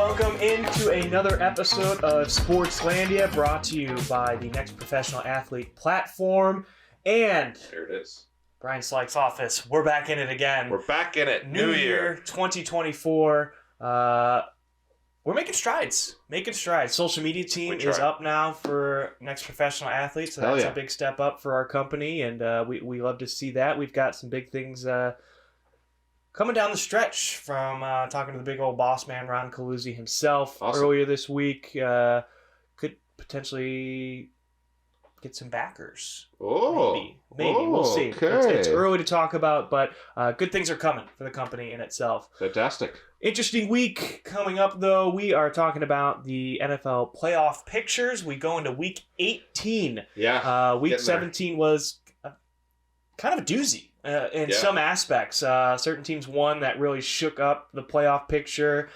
welcome into another episode of Sportslandia, brought to you by the Next Professional Athlete platform. And there it is. Brian Slikes' office. We're back in it again. We're back in it. New year 2024. We're making strides. Social media team is up now for Next Professional Athlete, so that's a big step up for our company, and we love to see that. We've got some big things coming down the stretch from talking to the big old boss man, Ron Caluzzi himself earlier this week. Could potentially get some backers. Maybe. We'll see. Okay. It's early to talk about, but good things are coming for the company in itself. Fantastic. Interesting week coming up, though. We are talking about the NFL playoff pictures. We go into week 18. Yeah. Week 17 was kind of a doozy in some aspects. Certain teams won that really shook up the playoff picture.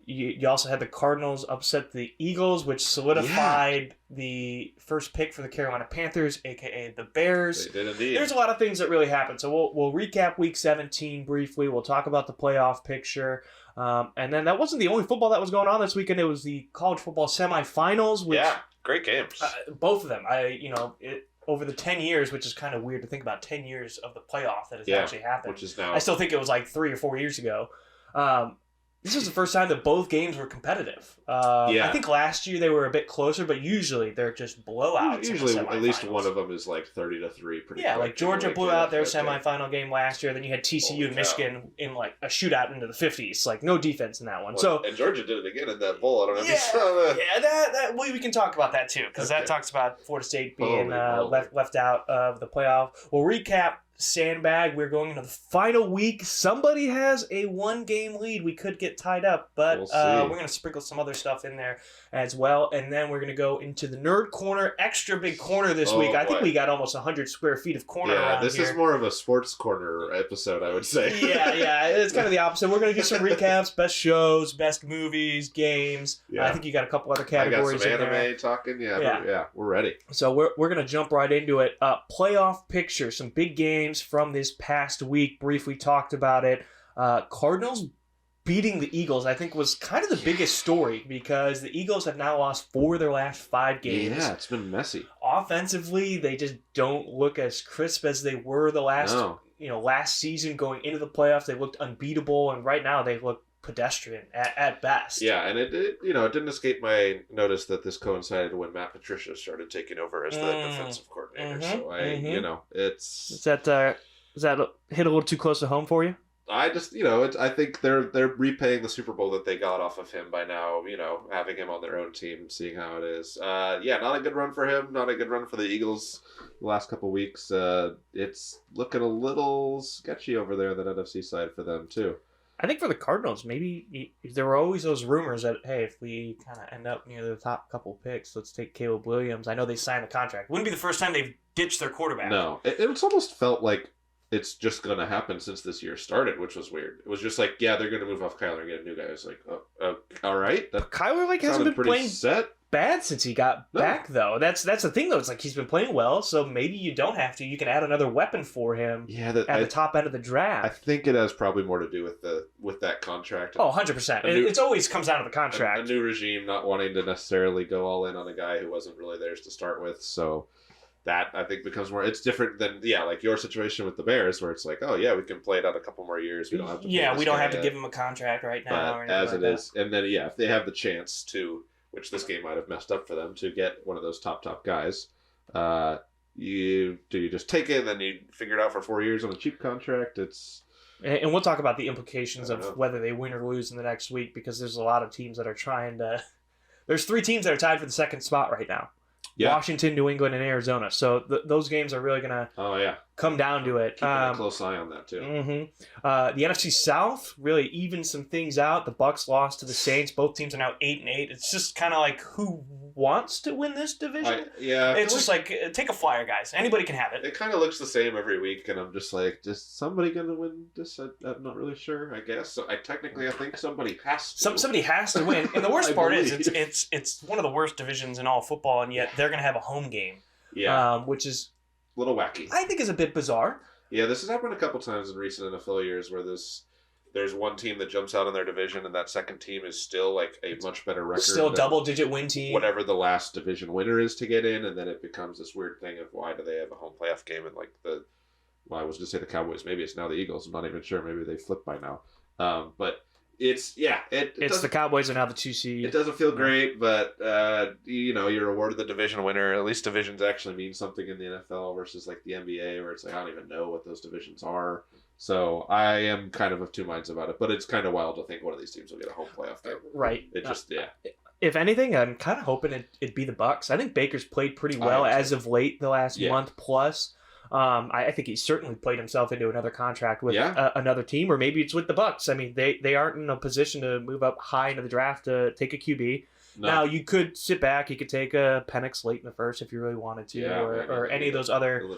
You also had the Cardinals upset the Eagles, which solidified the first pick for the Carolina Panthers, a.k.a. the Bears. They did indeed. There's a lot of things that really happened. So we'll recap Week 17 briefly. We'll talk about the playoff picture. And then that wasn't the only football that was going on this weekend. It was the college football semifinals. Which, great games. Both of them. Over the 10 years, which is kind of weird to think about, 10 years of the playoff that has actually happened. Which is now. I still think it was like 3 or 4 years ago. This was the first time that both games were competitive. I think last year they were a bit closer, but usually they're just blowouts. Usually at least one of them is like 30-3. Like Georgia blew out their semifinal game last year. Then you had TCU and Michigan in like a shootout into the 50s. Like no defense in that one. And Georgia did it again in that bowl. I don't know if you saw that. We can talk about that too, because that talks about Florida State being left out of the playoff. We'll recap Sandbag. We're going into the final week. Somebody has a 1-game lead. We could get tied up, but we're going to sprinkle some other stuff in there as well. And then we're going to go into the Nerd Corner, extra big corner this week. I think we got almost 100 square feet of corner around this here. Is more of a sports corner episode, I would say. It's kind of the opposite. We're going to do some recaps, best shows, best movies, games. I think you got a couple other categories I got some in anime talking. We're ready. So we're going to jump right into it. Playoff picture, some big games from this past week. Briefly talked about it. Cardinals beating the Eagles, I think, was kind of the biggest story, because the Eagles have now lost 4 of their last 5 games. Yeah, it's been messy. Offensively, they just don't look as crisp as they were the last season going into the playoffs. They looked unbeatable, and right now they look pedestrian at best. Yeah, and it didn't escape my notice that this coincided when Matt Patricia started taking over as the defensive coordinator. So it's does that hit a little too close to home for you? I just I think they're repaying the Super Bowl that they got off of him by now. Having him on their own team, seeing how it is. Not a good run for him. Not a good run for the Eagles the last couple weeks. It's looking a little sketchy over there on the NFC side for them too. I think for the Cardinals, maybe there were always those rumors that, hey, if we kind of end up near the top couple picks, let's take Caleb Williams. I know they signed the contract. Wouldn't be the first time they've ditched their quarterback. No. It's almost felt like it's just going to happen since this year started, which was weird. It was just like, they're going to move off Kyler and get a new guy. It's like, all right. Kyler hasn't been playing bad since he got back, though. That's the thing, though. It's like he's been playing well, so maybe you don't have to. You can add another weapon for him at the top end of the draft. I think it has probably more to do with that contract. Oh, 100%. It always comes down to the contract. A new regime not wanting to necessarily go all in on a guy who wasn't really theirs to start with, so that I think becomes more. It's different than like your situation with the Bears, where it's like, we can play it out a couple more years. We don't have to. We don't have to give him a contract right now. But as it is, and then if they have the chance to, which this game might have messed up for them, to get one of those top guys, you just take it and then you figure it out for 4 years on a cheap contract. And we'll talk about the implications of whether they win or lose in the next week, because there's a lot of teams that are trying to. There's 3 teams that are tied for the second spot right now. Yeah. Washington, New England, and Arizona. So those games are really going to come down to it. Keeping a close eye on that, too. The NFC South really evened some things out. The Bucs lost to the Saints. Both teams are now 8-8. It's just kind of like, who wants to win this division? It's just like, take a flyer, guys. Anybody can have it. It kind of looks the same every week, and I'm just like, is somebody going to win this? I'm not really sure, I guess. So I think somebody has to. Somebody has to win. And the worst part is, it's one of the worst divisions in all football, and yet they're going to have a home game. Which is a little wacky. I think is a bit bizarre. Yeah, this has happened a couple times in recent NFL years where there's one team that jumps out in their division, and that second team is still like a much better record. Still double-digit win team. Whatever the last division winner is to get in, and then it becomes this weird thing of why do they have a home playoff game and like the. Well, I was going to say the Cowboys. Maybe it's now the Eagles. I'm not even sure. Maybe they flipped by now. But it's it's the Cowboys are now the 2 seed. It doesn't feel great, but you're awarded the division winner. At least divisions actually mean something in the NFL versus like the NBA, where it's like I don't even know what those divisions are. So I am kind of two minds about it, but it's kind of wild to think one of these teams will get a home playoff game. Right. It just If anything, I'm kind of hoping it'd be the Bucs. I think Baker's played pretty well as of late, the last month plus. I think he's certainly played himself into another contract with another team, or maybe it's with the Bucs. I mean, they aren't in a position to move up high into the draft to take a QB. No. Now, you could sit back. You could take a Penix late in the first if you really wanted to, or any of those other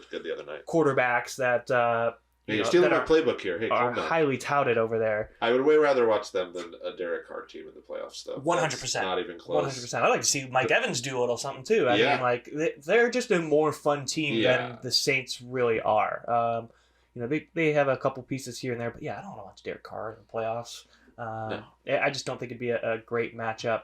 quarterbacks that you're stealing my playbook here. Hey, are highly touted over there. I would way rather watch them than a Derek Carr team in the playoffs, though. 100%. Not even close. 100%. I'd like to see Mike Evans do a little something, too. I mean, like, they're just a more fun team than the Saints really are. They have a couple pieces here and there, but I don't want to watch Derek Carr in the playoffs. No. I just don't think it'd be a great matchup.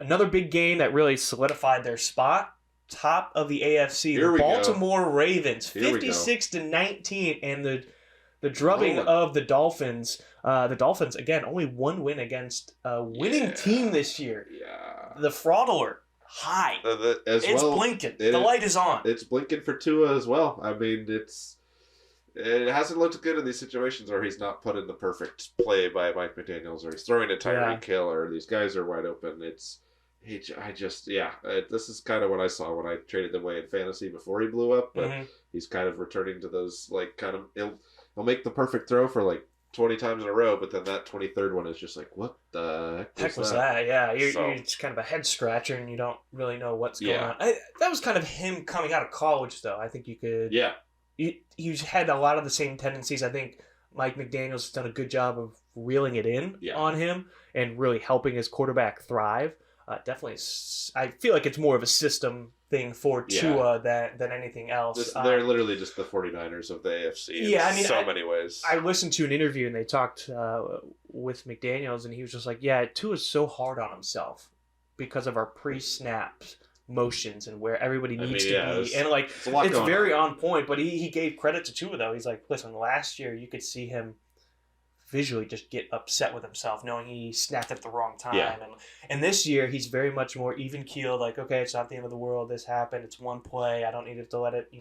Another big game that really solidified their spot. Top of the AFC, the Baltimore Ravens, 56-19, and the drubbing of the Dolphins. The Dolphins again, only one win against a winning team this year. Yeah, the fraud alert high. It's blinking. The light is on. It's blinking for Tua as well. I mean, it hasn't looked good in these situations where he's not put in the perfect play by Mike McDaniels, or he's throwing a Tyreek Hill, or these guys are wide open. This is kind of what I saw when I traded him away in fantasy before he blew up, but he's kind of returning to those, like, kind of, he'll make the perfect throw for, like, 20 times in a row, but then that 23rd one is just like, what the heck was that? Yeah, it's kind of a head scratcher, and you don't really know what's going on. That was kind of him coming out of college, though. I think you could... Yeah. You had a lot of the same tendencies. I think Mike McDaniels has done a good job of reeling it in on him and really helping his quarterback thrive. Definitely, I feel like it's more of a system thing for Tua than anything else. They're literally just the 49ers of the AFC in so many ways. I listened to an interview and they talked with McDaniels, and he was just like, Tua's so hard on himself because of our pre-snaps motions and where everybody needs to be. And like, it's very on point, but he gave credit to Tua, though. He's like, listen, last year you could see him visually just get upset with himself knowing he snapped at the wrong time. And this year he's very much more even-keeled, like, okay, it's not the end of the world, this happened, it's one play, I don't need to let it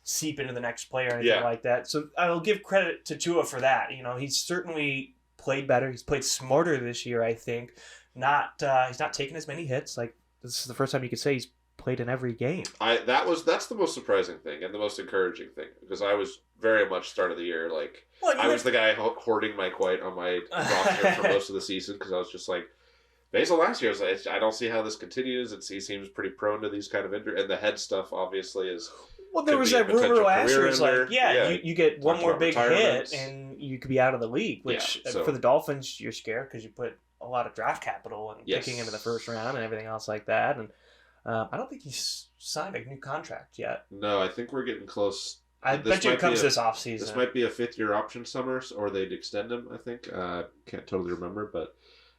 seep into the next play or anything like that. So I'll give credit to Tua for that. He's certainly played better, he's played smarter this year, I think. He's not taking as many hits. Like, this is the first time you could say he's played in every game. That's the most surprising thing and the most encouraging thing, because I was very much start of the year like I was the guy hoarding Mike White on my roster for most of the season, because I was just like, based on last year, I was like, I don't see how this continues. He seems pretty prone to these kind of injuries, and the head stuff obviously is. Well, there was that rumor last year. It's like, you get one more big hit and you could be out of the league. Which for the Dolphins, you're scared because you put a lot of draft capital and picking into the first round and everything else like that. And I don't think he's signed a new contract yet. No, I think we're getting close. I bet you it comes this offseason. This might be a 5th-year option summer, or they'd extend him, I think. Can't totally remember, but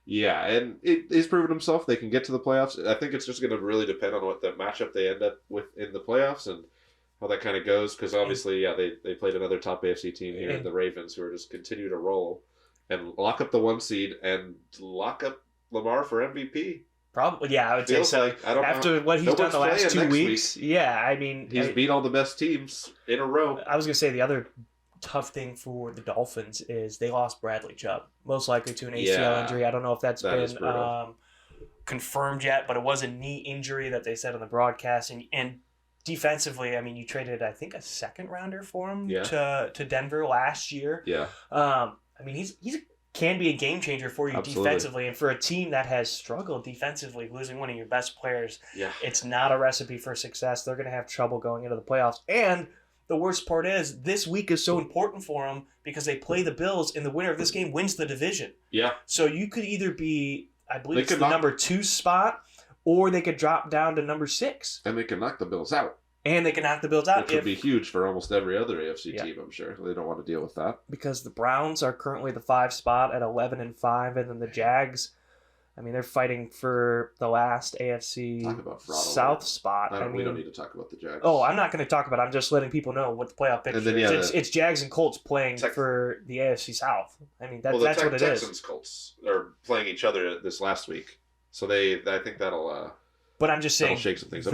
and he's proven himself. They can get to the playoffs. I think it's just going to really depend on what the matchup they end up with in the playoffs and how that kind of goes, because obviously, they played another top AFC team here, the Ravens, who are just continue to roll and lock up the 1 seed and lock up Lamar for MVP. Probably, I would say so. Like, I don't After know. what he's done the last 2 weeks, I mean... He's beat all the best teams in a row. I was going to say the other tough thing for the Dolphins is they lost Bradley Chubb, most likely to an ACL injury. I don't know if that's been confirmed yet, but it was a knee injury that they said on the broadcast. And defensively, I mean, you traded, I think, a 2nd-rounder for him to Denver last year. I mean, he's can be a game changer for you defensively, and for a team that has struggled defensively, losing one of your best players, it's not a recipe for success. They're going to have trouble going into the playoffs. And the worst part is this week is so important for them because they play the Bills, and the winner of this game wins the division. So you could either be, I believe it's the number 2 spot, or they could drop down to number 6. And they can knock the Bills out. And they can knock the Bills out. Which would be huge for almost every other AFC team, I'm sure. They don't want to deal with that. Because the Browns are currently the 5 spot at 11-5, and then the Jags, I mean, they're fighting for the last AFC South spot. We don't need to talk about the Jags. Oh, I'm not going to talk about it. I'm just letting people know what the playoff picture is. It's Jags and Colts playing for the AFC South. I mean, that's what it is. Texans Colts are playing each other this last week. So I think that'll... But I'm just saying, shake some things up.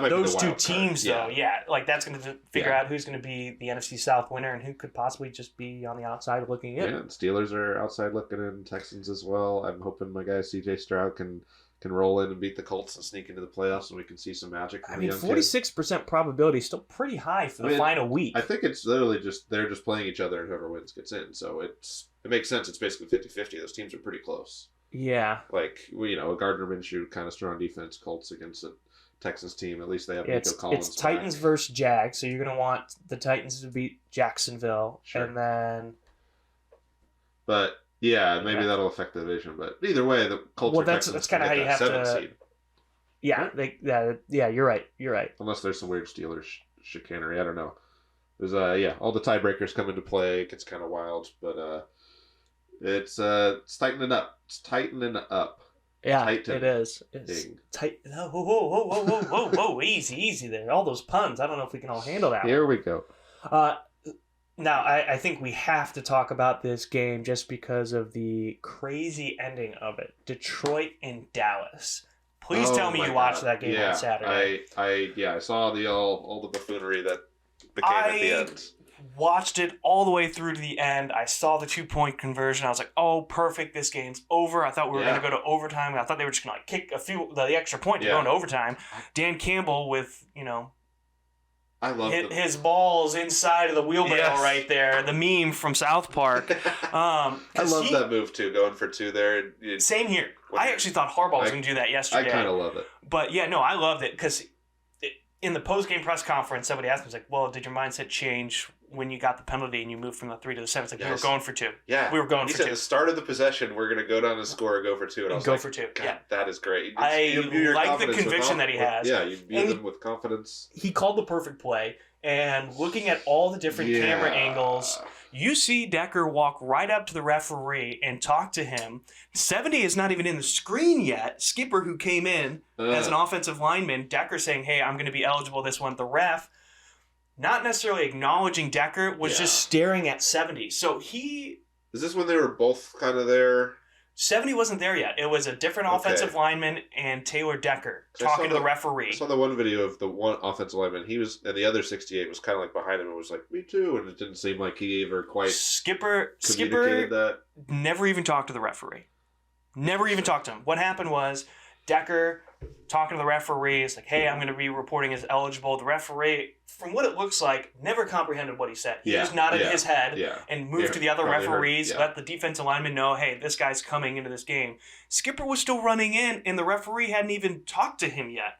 Those two teams, though, like that's going to figure out who's going to be the NFC South winner and who could possibly just be on the outside looking in. Yeah, and Steelers are outside looking in, Texans as well. I'm hoping my guy C.J. Stroud can roll in and beat the Colts and sneak into the playoffs, and we can see some magic. I mean, 46% probability is still pretty high for the final week. I think it's literally they're just playing each other, and whoever wins gets in. So it makes sense. It's basically 50-50. Those teams are pretty close. Yeah. Like, a Gardner Minshew kind of strong defense, Colts against a Texans team. At least they have Nico Collins. It's Titans versus Jags, so you're going to want the Titans to beat Jacksonville. Sure. And then... But, yeah, maybe that'll affect the division. But either way, the Colts that's kind of how you have to... Seed. Yeah, you're right. Unless there's some weird Steelers chicanery. I don't know. There's, all the tiebreakers come into play. It gets kind of wild, but... It's tightening up. It's tightening up. Yeah, it is. It's tight. Whoa, easy there. All those puns. I don't know if we can all handle that. Here we go. Now, I think we have to talk about this game just because of the crazy ending of it. Detroit and Dallas. Please tell me you watched that game on Saturday. I saw all the buffoonery that became at the end. Watched it all the way through to the end. I saw the 2-point conversion. I was like, oh, perfect. This game's over. I thought we were going to go to overtime. I thought they were just going to kick the extra point to go into overtime. Dan Campbell with, I love his balls inside of the wheelbarrow right there. The meme from South Park. I love that move, too, going for 2 there. Same here. I actually thought Harbaugh was going to do that yesterday. I kind of love it. But, I loved it because in the post-game press conference, somebody asked me, like, well, did your mindset change when you got the penalty and you moved from the 3 to the 7? It's like, we were going for 2. Yeah. We were going for 2. He said, the start of the possession, we're going to go down and score and go for 2. And I was go like, for 2. God, that is great. I like the conviction that he has. Yeah, you view them with confidence. He called the perfect play. And looking at all the different camera angles, you see Decker walk right up to the referee and talk to him. 70 is not even in the screen yet. Skipper, who came in as an offensive lineman, Decker saying, hey, I'm going to be eligible this one. The ref, not necessarily acknowledging Decker, was just staring at 70. So he... Is this when they were both kind of there? 70 wasn't there yet. It was a different offensive lineman and Taylor Decker talking to the referee. I saw the one video of the one offensive lineman. He was, and the other 68 was kind of like behind him and was like, me too. And it didn't seem like he ever quite Skipper that. Never even talked to the referee. Never even talked to him. What happened was Decker talking to the referee is like, hey, I'm going to be reporting as eligible. The referee, from what it looks like, never comprehended what he said. He just nodded his head and moved to the other referees, let the defensive lineman know, hey, this guy's coming into this game. Skipper was still running in, and the referee hadn't even talked to him yet.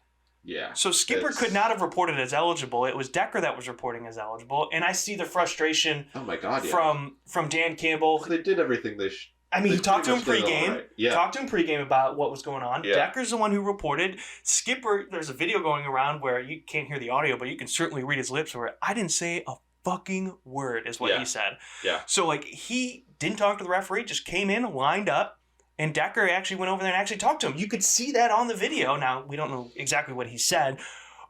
Yeah. So Skipper could not have reported as eligible. It was Decker that was reporting as eligible, and I see the frustration from Dan Campbell. They did everything they he talked to him pregame. Right. Yeah. Talked to him pregame about what was going on. Yeah. Decker's the one who reported. Skipper, there's a video going around where you can't hear the audio, but you can certainly read his lips where I didn't say a fucking word is what he said. Yeah. So, he didn't talk to the referee, just came in, lined up, and Decker actually went over there and actually talked to him. You could see that on the video. Now, we don't know exactly what he said,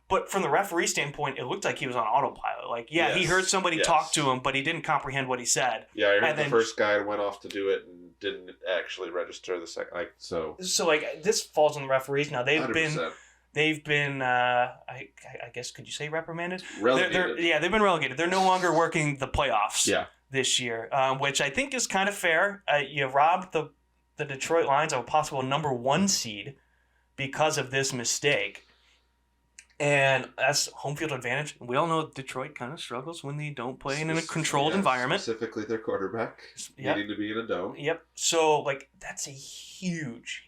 but from the referee standpoint, it looked like he was on autopilot. He heard somebody talk to him, but he didn't comprehend what what he said. Yeah, I heard the first guy went off to do it and didn't actually register the second. So this falls on the referees. Now, they've 100%. been, I guess, could you say reprimanded? Relegated. They've been relegated. They're no longer working the playoffs this year, which I think is kind of fair. You robbed the Detroit Lions of a possible number 1 seed because of this mistake. And that's home field advantage. We all know Detroit kind of struggles when they don't play in a controlled environment. Specifically their quarterback needing to be in a dome. Yep. So, that's a huge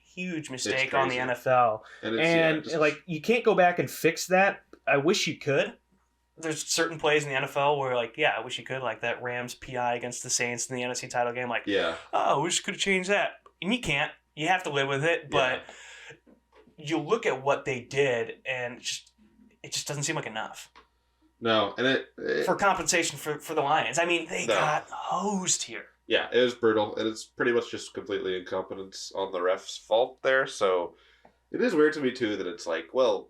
mistake on the NFL. And you can't go back and fix that. I wish you could. There's certain plays in the NFL where, I wish you could. Like that Rams PI against the Saints in the NFC title game. Oh, we just could have changed that. And you can't. You have to live with it. But you look at what they did and just... it just doesn't seem like enough. No, and for compensation for the Lions. I mean, they got hosed here. Yeah, it was brutal, and it's pretty much just completely incompetence on the refs' fault there. So it is weird to me too that it's like, well,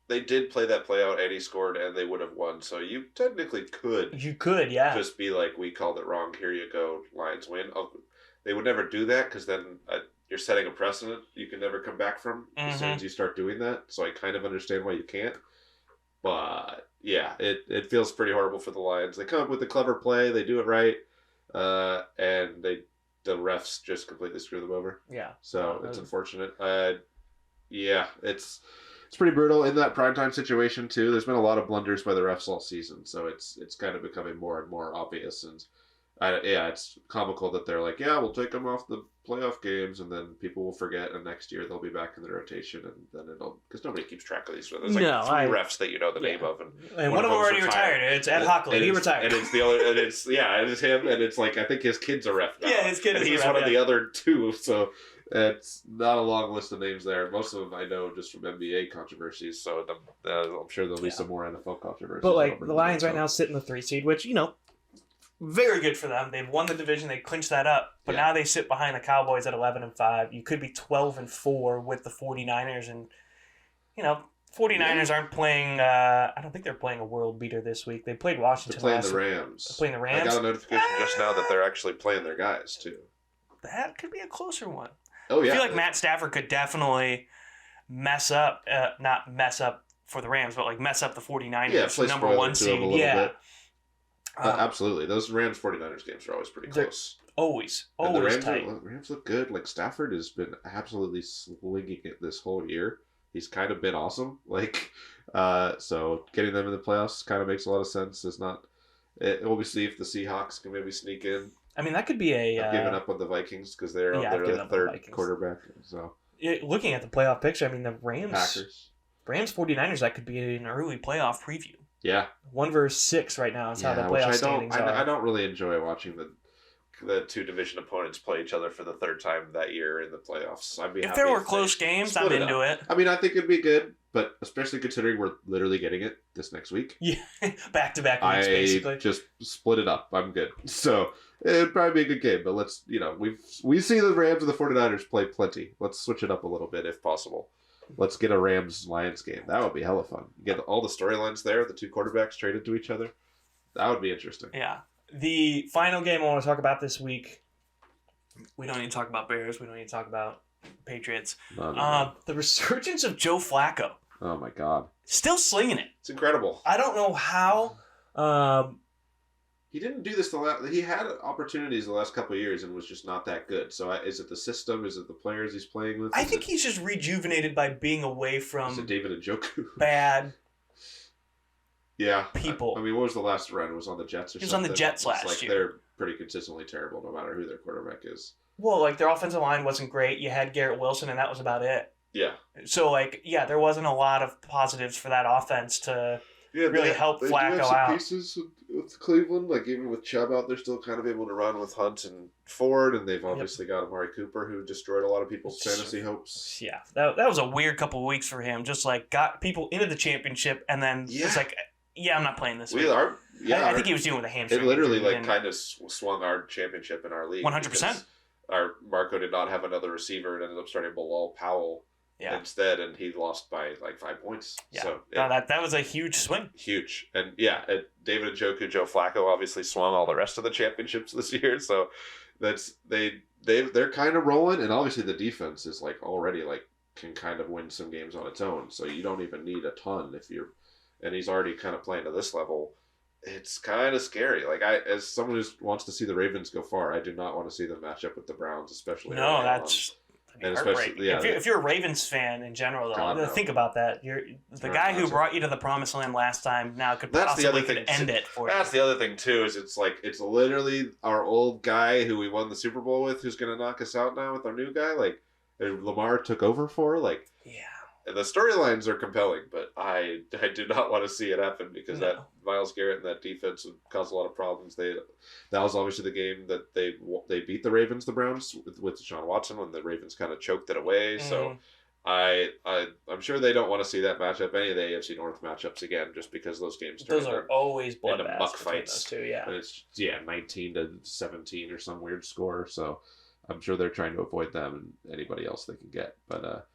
they did play that play out, and he scored, and they would have won. So you technically could. You could, yeah. Just be like, we called it wrong. Here you go, Lions win. They would never do that because then you're setting a precedent you can never come back from as soon as you start doing that. So I kind of understand why you can't. But yeah, it feels pretty horrible for the Lions. They come up with a clever play, they do it right, and the refs just completely screw them over. Yeah. So it's unfortunate. Yeah, it's pretty brutal in that primetime situation too. There's been a lot of blunders by the refs all season, so it's kind of becoming more and more obvious. And it's comical that they're like, yeah, we'll take them off the playoff games, and then people will forget, and next year they'll be back in the rotation, and then it'll, because nobody keeps track of these. There's like three refs that you know the name of, and one of them already retired. It's Ed Hockley. He retired, and it's the other, and it's him, and it's like I think his kid's a ref now. Yeah, his kid, and he's one of the other two. So it's not a long list of names there. Most of them I know just from NBA controversies. So I'm sure there'll be some more NFL controversies. But like the Lions right now sit in the 3 seed, which very good for them. They've won the division. They clinched that up. But now they sit behind the Cowboys at 11-5. You could be 12-4 with the 49ers. And, 49ers aren't playing... I don't think they're playing a world beater this week. They played Washington last week. They're playing the Rams. Playing the Rams? I got a notification just now that they're actually playing their guys, too. That could be a closer one. Oh, yeah. I feel like Matt Stafford could definitely mess up... not mess up for the Rams, but like mess up the 49ers number 1 seed. Yeah. Absolutely. Those Rams 49ers games are always pretty close. Always tight. The Rams look good. Like Stafford has been absolutely slinging it this whole year. He's kind of been awesome. So getting them in the playoffs kind of makes a lot of sense. We'll see if the Seahawks can maybe sneak in. I mean, that could be I've given up on the Vikings because they're the third quarterback. So looking at the playoff picture, I mean, the Packers, 49ers, that could be an early playoff preview. Yeah, 1 versus 6 right now is how the playoff standings are. I don't really enjoy watching the two division opponents play each other for the third time that year in the playoffs. If there were close games, I'm into it. I mean, I think it'd be good, but especially considering we're literally getting it this next week. Yeah, back-to-back weeks, basically. Just split it up. I'm good. So it'd probably be a good game, but let's, we see the Rams and the 49ers play plenty. Let's switch it up a little bit if possible. Let's get a Rams-Lions game. That would be hella fun. Get all the storylines there, the two quarterbacks traded to each other. That would be interesting. Yeah. The final game I want to talk about this week, we don't need to talk about Bears. We don't need to talk about Patriots. No. The resurgence of Joe Flacco. Oh, my God. Still slinging it. It's incredible. I don't know how... he didn't do this he had opportunities the last couple of years and was just not that good. So is it the system? Is it the players he's playing with? I think he's just rejuvenated by being away from... Is it David Njoku? Bad... Yeah. People. I mean, what was the last run? It was on the Jets or something? He was on the Jets last year. They're pretty consistently terrible no matter who their quarterback is. Well, their offensive line wasn't great. You had Garrett Wilson, and that was about it. Yeah. So, there wasn't a lot of positives for that offense to really help Flacco out. Pieces with Cleveland, even with Chubb out, they're still kind of able to run with Hunt and Ford, and they've obviously got Amari Cooper, who destroyed a lot of people's fantasy hopes. Yeah, that was a weird couple of weeks for him. Just got people into the championship, and then it's like... Yeah, I'm not playing this week. I think he was dealing with a hamstring. It literally kind of swung our championship in our league. 100%. Our Marco did not have another receiver and ended up starting Bilal Powell instead, and he lost by 5 points. Yeah, so that was a huge swing. Huge, and David Njoku, Joe Flacco obviously swung all the rest of the championships this year. So they're kind of rolling, and obviously the defense is already can kind of win some games on its own. So you don't even need a ton if you're. And he's already kind of playing to this level. It's kind of scary. As someone who wants to see the Ravens go far, I do not want to see them match up with the Browns, especially. No, that's heartbreaking. If you're a Ravens fan in general, though, think about that. You're the guy who brought you to the promised land last time. Now could possibly end it for you. That's the other thing too. Is it's literally our old guy who we won the Super Bowl with, who's going to knock us out now with our new guy. Lamar took over for. Yeah. The storylines are compelling, but I do not want to see it happen because that Myles Garrett and that defense would cause a lot of problems. That was obviously the game that they beat the Browns with Deshaun Watson when the Ravens kind of choked it away. So I'm sure they don't want to see that matchup, any of the AFC North matchups again, just because those games turn are always into bloodbaths muck between fights. those two, yeah. And it's 19-17 or some weird score. So I'm sure they're trying to avoid them and anybody else they can get. But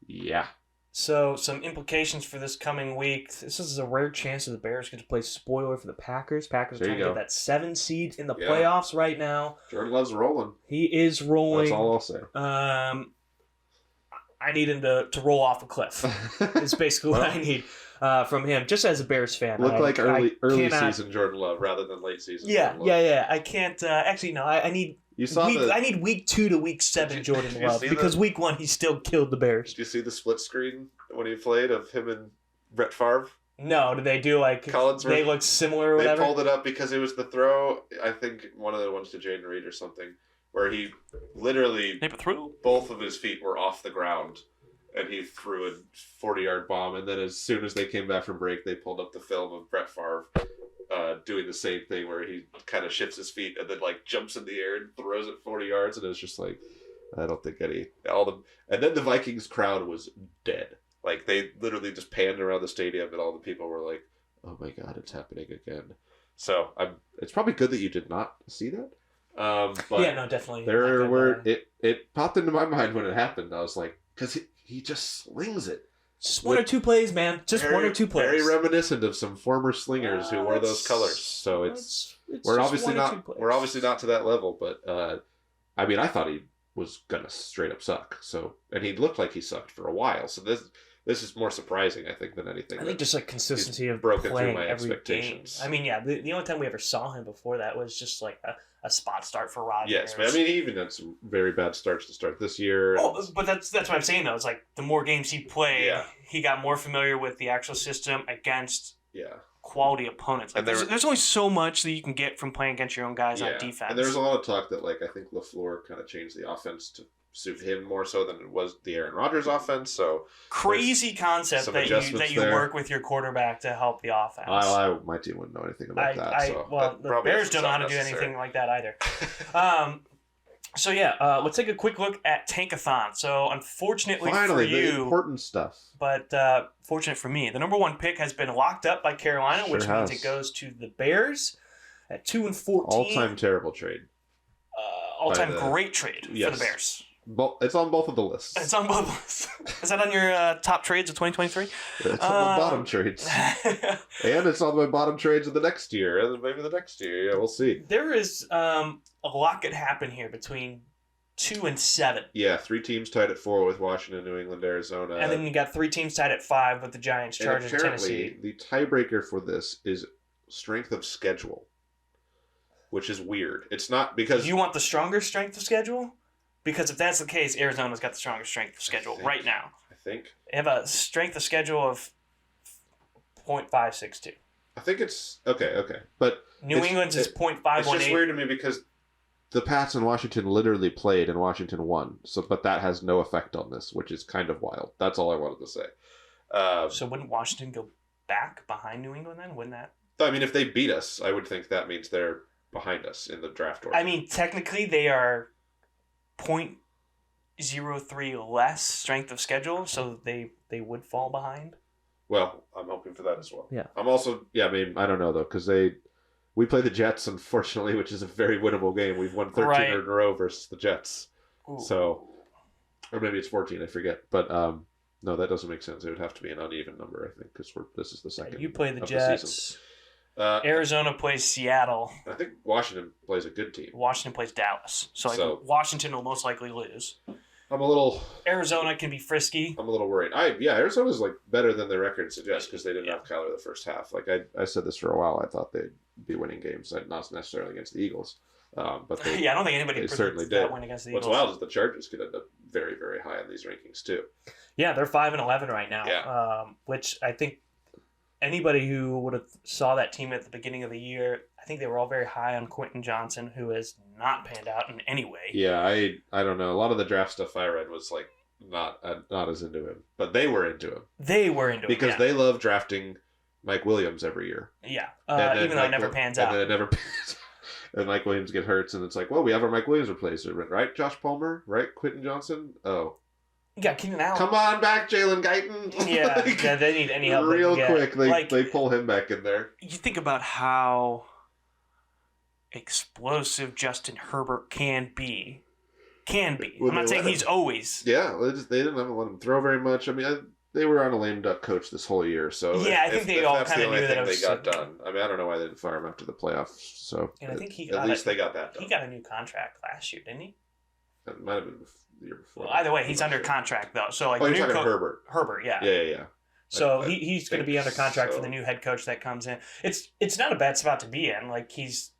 yeah. So some implications for this coming week. This is a rare chance that the Bears get to play spoiler for the Packers. Packers are trying to get that 7 seed in the playoffs right now. Jordan Love's rolling. He is rolling. That's all I'll say. I need him to roll off a cliff. It's basically what I need from him, just as a Bears fan. Look like early season Jordan Love rather than late season. Yeah. I can't. Actually, no. I need. I need week 2 to week 7 Jordan Love because week 1 he still killed the Bears. Did you see the split screen when he played of him and Brett Favre? No, did they do like they look similar or whatever? They pulled it up because it was the throw. I think one of the ones to Jaden Reed or something, where he literally both of his feet were off the ground, and he threw a 40-yard bomb. And then as soon as they came back from break, they pulled up the film of Brett Favre doing the same thing, where he kind of shifts his feet and then like jumps in the air and throws it 40 yards. And it was just like, I don't think and then the Vikings crowd was dead. Like they literally just panned around the stadium, and all the people were like, "Oh my god, it's happening again." So it's probably good that you did not see that. But yeah, no, definitely. It popped into my mind when it happened. I was like, because he just slings it. Just one or two plays, man. Just one or two plays. Very reminiscent of some former slingers who wore those colors. So it's we're obviously not to that level, but I mean, I thought he was gonna straight up suck. So, and he looked like he sucked for a while. So this is more surprising, I think, than anything. I think just like consistency of broken playing through my every expectations. Game. I mean, yeah, the only time we ever saw him before that was just like a spot start for Rodgers. Yes, but I mean, he even had some very bad starts to start this year. Oh, but that's what I'm saying though. It's like the more games he played, he got more familiar with the actual system against quality opponents. Like there's only so much that you can get from playing against your own guys on defense. And there's a lot of talk that like I think LaFleur kind of changed the offense to suit him more so than it was the Aaron Rodgers offense. So crazy concept that you work with your quarterback to help the offense. My team wouldn't know anything about that. The Bears don't know how to do anything like that either. So let's take a quick look at Tankathon. So unfortunately for you, the important stuff. But fortunate for me, the number 1 pick has been locked up by Carolina, which means it goes to the Bears at 2-14. All-time terrible trade. All-time great trade for the Bears. It's on both of the lists. It's on both lists. Is that on your top trades of 2023? It's on my bottom trades. And it's on my bottom trades of the next year. And maybe the next year. Yeah, we'll see. There is a lot could happen here between 2 and 7. Yeah, 3 teams tied at 4 with Washington, New England, Arizona. And then you got 3 teams tied at 5 with the Giants, Chargers, and Tennessee. The tiebreaker for this is strength of schedule, which is weird. It's not because... You want the stronger strength of schedule? Because if that's the case, Arizona's got the strongest strength of schedule right now. I think. They have a strength of schedule of 0.562. I think it's... Okay. But New England's is 0.518. It's just weird to me because the Pats and Washington literally played and Washington won. But that has no effect on this, which is kind of wild. That's all I wanted to say. So wouldn't Washington go back behind New England then? Wouldn't that? I mean, if they beat us, I would think that means they're behind us in the draft order. I mean, technically they are 0.03 less strength of schedule, so they would fall behind. Well, I'm hoping for that as well. Yeah. I'm also, I mean, I don't know though, because we play the Jets, unfortunately, which is a very winnable game. We've won 13 in a row versus the Jets. Ooh. So, or maybe it's 14, I forget. But no, that doesn't make sense. It would have to be an uneven number, I think, because this is the second. You play the Jets. Arizona plays Seattle. I think Washington plays a good team. Washington plays Dallas. So Washington will most likely lose. Arizona can be frisky. I'm a little worried. Arizona's like better than their record suggests because they didn't have Kyler the first half. Like I said this for a while. I thought they'd be winning games, not necessarily against the Eagles. But I don't think anybody certainly did. That win against the Eagles. What's wild is the Chargers could end up very, very high in these rankings too. Yeah, they're 5-11 right now. Yeah. Which I think anybody who would have saw that team at the beginning of the year, I think they were all very high on Quentin Johnson, who has not panned out in any way. Yeah, I don't know. A lot of the draft stuff I read was like not as into him, but they were into him. Because they love drafting Mike Williams every year. Yeah, even though it never pans out. And then it never pans. And Mike Williams gets hurt, and it's like, well, we have our Mike Williams replacement, right? Josh Palmer, right? Quentin Johnson. Oh, You got Keenan Allen. Come on back, Jalen Guyton. Yeah, yeah, they need any help. Real quick, they pull him back in there. You think about how explosive Justin Herbert can be. I'm not saying he's always. Yeah, they didn't have to let him throw very much. I mean, they were on a lame duck coach this whole year, so yeah, I think they all kind of knew that it was. They got done. I mean, I don't know why they didn't fire him after the playoffs. So, and I think at least they got that done. He got a new contract last year, didn't he? It might have been the year before. Well, either way, he's under contract though. So like, you're talking Herbert. Herbert, yeah. Yeah. So he's going to be under contract for the new head coach that comes in. It's not a bad spot to be in. Like he's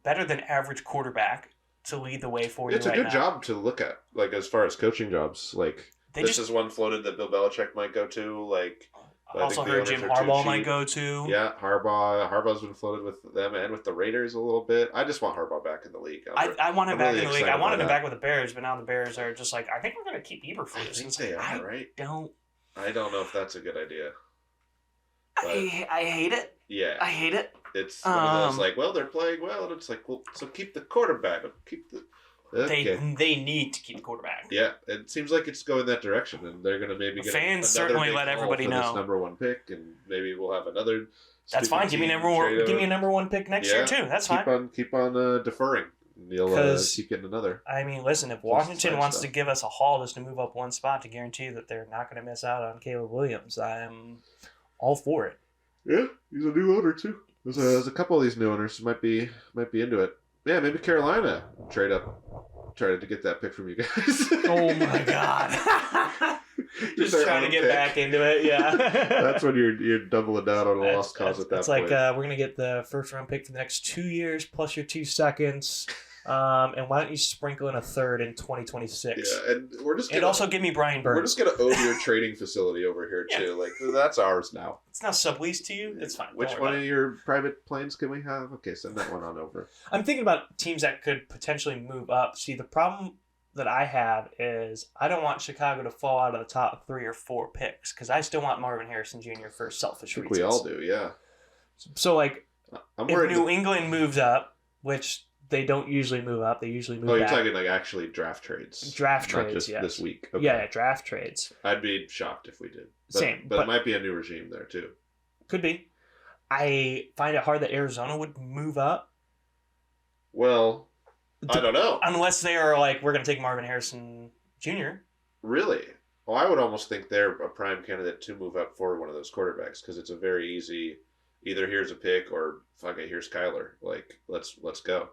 better than average quarterback to lead the way for you. It's a good job to look at, like as far as coaching jobs. Like this is one floated that Bill Belichick might go to. Like I also heard Jim Harbaugh might go to. Yeah, Harbaugh's been floated with them and with the Raiders a little bit. I just want Harbaugh back in the league. I want him back in the league. I wanted him back with the Bears, but now the Bears are just like, I think we're going to keep Eberflus. I think they are, right? I don't know if that's a good idea. I hate it. Yeah. I hate it. It's one of those like, well, they're playing well, and it's like, well, so keep the quarterback. Keep the. Okay. They need to keep the quarterback. Yeah, it seems like it's going that direction, and they're going to maybe get fans certainly let everybody know this number one pick, and maybe we'll have another. That's fine. Give me a number one pick next year too. That's fine. Keep on deferring. You'll keep getting another. I mean, listen, if Washington wants to give us a haul just to move up one spot to guarantee that they're not going to miss out on Caleb Williams, I'm all for it. Yeah, he's a new owner too. There's a couple of these new owners who might be into it. Yeah, maybe Carolina trade up, try to get that pick from you guys. Oh my God! Just trying to get back into it. Yeah, that's when you're doubling down on a lost cause at that point. It's like we're gonna get the first round pick for the next 2 years plus your 2 seconds. And why don't you sprinkle in a third in 2026? Yeah, and we're just also give me Brian Burns. We're just gonna own your trading facility over here too. Like that's ours now. It's not subleased to you. It's fine. Which one of your private planes can we have? Okay, send that one on over. I'm thinking about teams that could potentially move up. See, the problem that I have is I don't want Chicago to fall out of the top 3 or 4 picks because I still want Marvin Harrison Jr. for selfish reasons. We all do, yeah. So like, if New England moves up, which they don't usually move up. They usually move back. Oh, you're talking like actually draft trades. Draft not trades, just yes. This week. Okay. Yeah, draft trades. I'd be shocked if we did. But it might be a new regime there, too. Could be. I find it hard that Arizona would move up. Well, I don't know. Unless they are like, we're going to take Marvin Harrison Jr. Really? Well, I would almost think they're a prime candidate to move up for one of those quarterbacks because it's a very easy, either here's a pick or fuck it, here's Kyler. Like, let's go.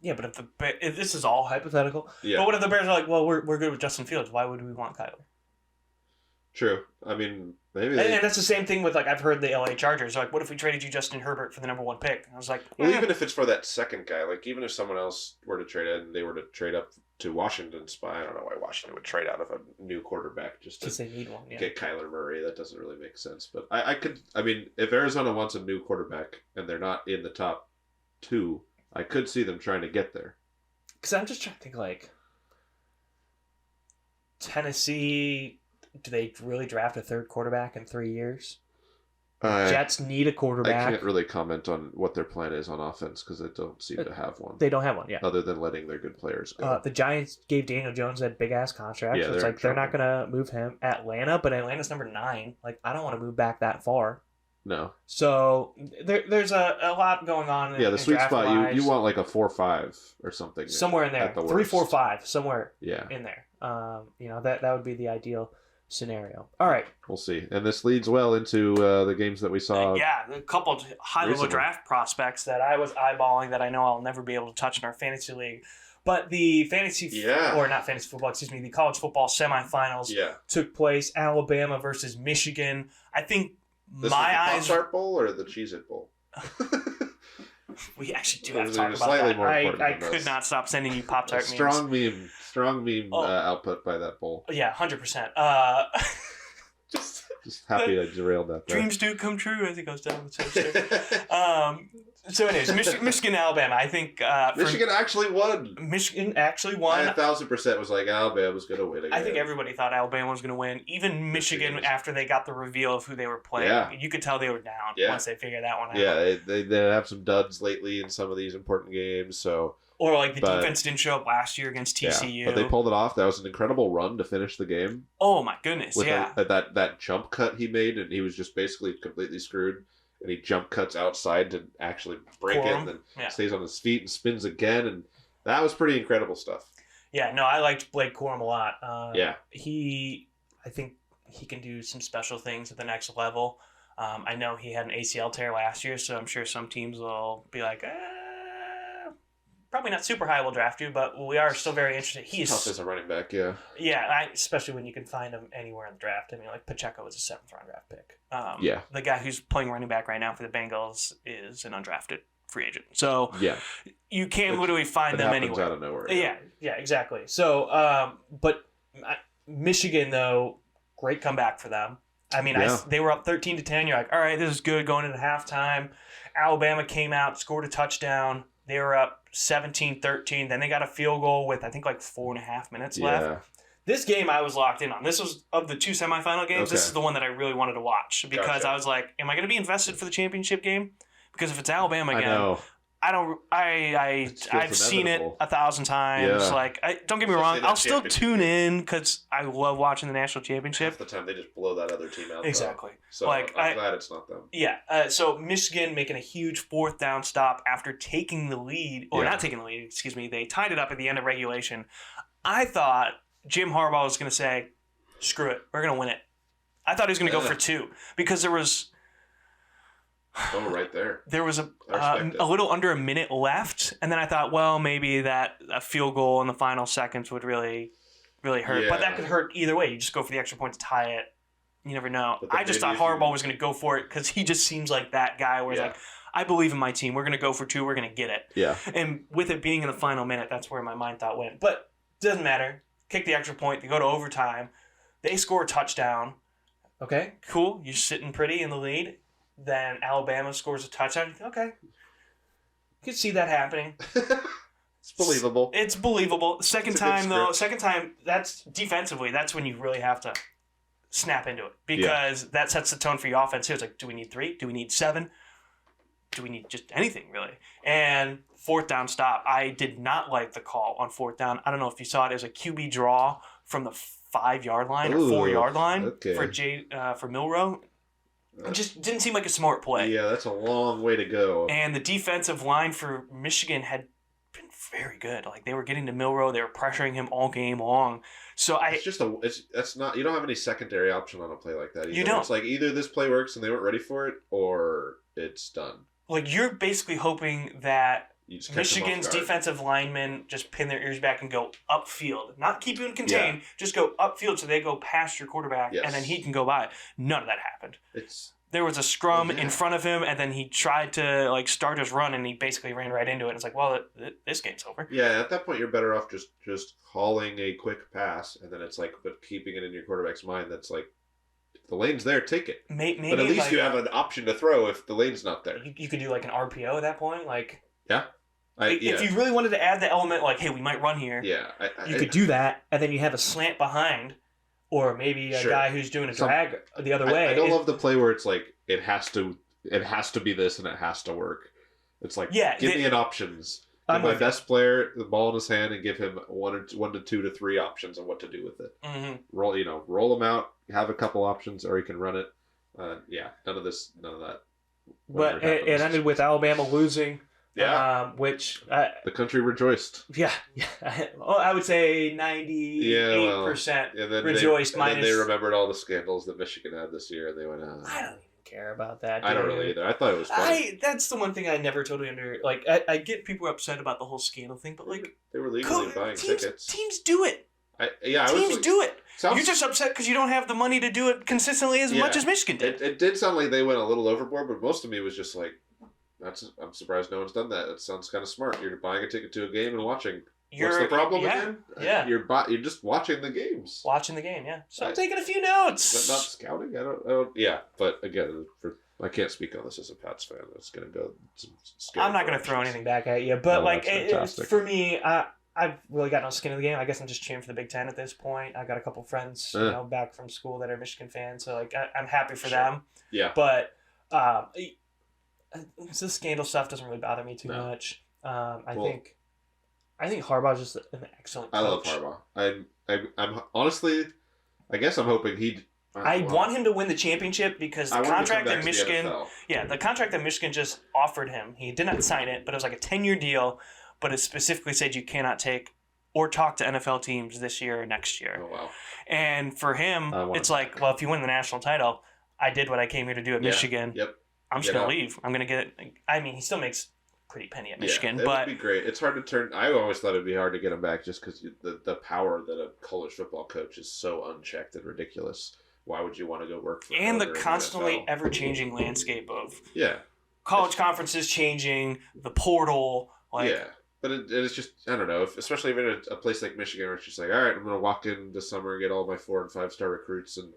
Yeah, but if this is all hypothetical. Yeah. But what if the Bears are like, well, we're good with Justin Fields. Why would we want Kyler? True. I mean, maybe. And that's the same thing with like I've heard the LA Chargers are like, what if we traded you Justin Herbert for the number 1 pick? And I was like, well, even if it's for that second guy, like even if someone else were to trade it and they were to trade up to Washington's spot, I don't know why Washington would trade out of a new quarterback just to they need one. Yeah. Get Kyler Murray. That doesn't really make sense. But I mean, if Arizona wants a new quarterback and they're not in the top 2, I could see them trying to get there. Because I'm just trying to think, like, Tennessee, do they really draft a third quarterback in 3 years? Jets need a quarterback. I can't really comment on what their plan is on offense because they don't seem to have one. They don't have one, yeah. Other than letting their good players go. The Giants gave Daniel Jones that big-ass contract. Yeah, so it's like they're not going to move him. Atlanta, but Atlanta's number 9. Like, I don't want to move back that far. No. So there's a lot going on. Yeah, the sweet spot you want like a 4-5 or something. Somewhere in there, 3, 4, 5, somewhere. Yeah. In there. That would be the ideal scenario. All right. We'll see, and this leads well into the games that we saw. A couple of high-level draft prospects that I was eyeballing that I know I'll never be able to touch in our fantasy league. But the the college football semifinals took place. Alabama versus Michigan. I think. This is the Pop-Tart Bowl or the Cheez-It Bowl? We actually do have to talk about that. I could not stop sending you Pop-Tart memes. Strong meme output by that bowl. Yeah, 100%. Just happy I derailed that. Dreams do come true as it goes down the toaster. So anyways, Michigan, Alabama. I think Michigan actually won. Michigan actually won. I 1,000% was like Alabama was going to win again. I think everybody thought Alabama was going to win. Even Michigan, after they got the reveal of who they were playing, you could tell they were down once they figured that one out. Yeah, they have some duds lately in some of these important games. So Or like the defense didn't show up last year against TCU. Yeah, but they pulled it off. That was an incredible run to finish the game. Oh my goodness! With that jump cut he made, and he was just basically completely screwed. And he jump cuts outside to actually break it, and then stays on his feet and spins again, and that was pretty incredible stuff. Yeah, no, I liked Blake Corum a lot. I think he can do some special things at the next level. I know he had an ACL tear last year, so I'm sure some teams will be like, probably not super high we'll draft you, but we are still very interested. He's tough as a running back, yeah. Yeah, especially when you can find him anywhere in the draft. I mean, like Pacheco was a 7th-round draft pick. The guy who's playing running back right now for the Bengals is an undrafted free agent. So you can't literally find them anywhere. Out of nowhere. Yeah, exactly. So, but Michigan, though, great comeback for them. I mean, they were up 13-10. You're like, all right, this is good going into halftime. Alabama came out, scored a touchdown. They were up 17-13. Then they got a field goal with, I think, like 4.5 minutes left. This game I was locked in on. This was, of the 2 semifinal games, this is the one that I really wanted to watch because I was like, am I going to be invested for the championship game? Because if it's Alabama again, I've seen it 1,000 times. Yeah. Like, don't get me wrong, I'll still tune in because I love watching the national championship. Half the time they just blow that other team out. Exactly. So I'm glad it's not them. Yeah. So Michigan making a huge 4th down stop after taking the lead, or not taking the lead, excuse me. They tied it up at the end of regulation. I thought Jim Harbaugh was going to say, screw it, we're going to win it. I thought he was going to go for 2 because there was... Oh, right there. There was a little under a minute left, and then I thought, well, maybe that a field goal in the final seconds would really, really hurt. Yeah. But that could hurt either way. You just go for the extra point to tie it. You never know. I just thought Harbaugh was going to go for it because he just seems like that guy where he's like, I believe in my team. We're going to go for 2. We're going to get it. Yeah. And with it being in the final minute, that's where my mind thought went. But doesn't matter. Kick the extra point. They go to overtime. They score a touchdown. Okay, cool. You're sitting pretty in the lead. Then Alabama scores a touchdown. Okay. You can see that happening. It's believable. It's believable. Second time, that's defensively, that's when you really have to snap into it. Because that sets the tone for your offense. It's like, do we need 3? Do we need 7? Do we need just anything, really? And 4th down stop. I did not like the call on 4th down. I don't know if you saw it. It was a QB draw from the 5-yard line or 4-yard line for Milroe. It just didn't seem like a smart play. Yeah, that's a long way to go. And the defensive line for Michigan had been very good. Like, they were getting to Milroe. They were pressuring him all game long. So that's not, you don't have any secondary option on a play like that either. You don't. It's like either this play works and they weren't ready for it, or it's done. Like, you're basically hoping that Michigan's defensive linemen just pin their ears back and go upfield. Not keep you contained, just go upfield so they go past your quarterback and then he can go by. None of that happened. There was a scrum in front of him, and then he tried to start his run, and he basically ran right into it. And it's like, well, this game's over. Yeah, at that point, you're better off just hauling a quick pass, and then it's like, but keeping it in your quarterback's mind, that's like, if the lane's there, take it. Maybe, but at least you have an option to throw if the lane's not there. You could do like an RPO at that point, Yeah. If you really wanted to add the element, hey, we might run here. Yeah. You could do that, and then you have a slant behind, or maybe a guy who's doing a drag the other way. I don't love the play where it's like it has to be this and it has to work. It's like give me an options. Give my best player the ball in his hand and give him 1 to 2 to 3 options on what to do with it. Mm-hmm. Roll him out, have a couple options, or he can run it. None of that. But it ended with Alabama losing. Yeah, which the country rejoiced. Yeah. I would say 98% rejoiced. And then they remembered all the scandals that Michigan had this year, and they went, I don't even care about that. I don't really either. I thought it was funny. That's the one thing I never totally I get people upset about the whole scandal thing, but they were legally buying tickets. Teams do it. Teams do it. You're just upset because you don't have the money to do it consistently as much as Michigan did. It did sound like they went a little overboard, but most of me was just like, I'm surprised no one's done that. That sounds kind of smart. You're buying a ticket to a game and watching. What's the problem again? Yeah. You're just watching the games. Watching the game, yeah. So I'm taking a few notes. Is that not scouting? I don't. Yeah, but again, I can't speak on this as a Pats fan. That's going to go. I'm not going to throw anything back at you, but for me, I've really got no skin in the game. I guess I'm just cheering for the Big Ten at this point. I got a couple friends, back from school that are Michigan fans, so I'm happy for them. Yeah. But this scandal stuff doesn't really bother me too much. I think I think Harbaugh's just an excellent coach. I love Harbaugh. I'm honestly, I guess I'm hoping he'd. I want him to win the championship because the contract that Michigan, the contract that Michigan just offered him, he did not sign it, but it was like a 10-year deal, but it specifically said you cannot take or talk to NFL teams this year or next year. Oh, wow. And for him, it's like, well, if you win the national title, I did what I came here to do at Michigan. Yep. I'm just going to leave. I'm going to get it. I mean, he still makes pretty penny at Michigan, it but would be great. It's hard to turn. I always thought it'd be hard to get him back just because the power that a college football coach is so unchecked and ridiculous. Why would you want to go work for? And the constantly ever-changing landscape of college conferences changing, the portal, But it's just, I don't know, especially if in a place like Michigan where it's just like, all right, I'm going to walk in this summer and get all my 4- and 5-star recruits and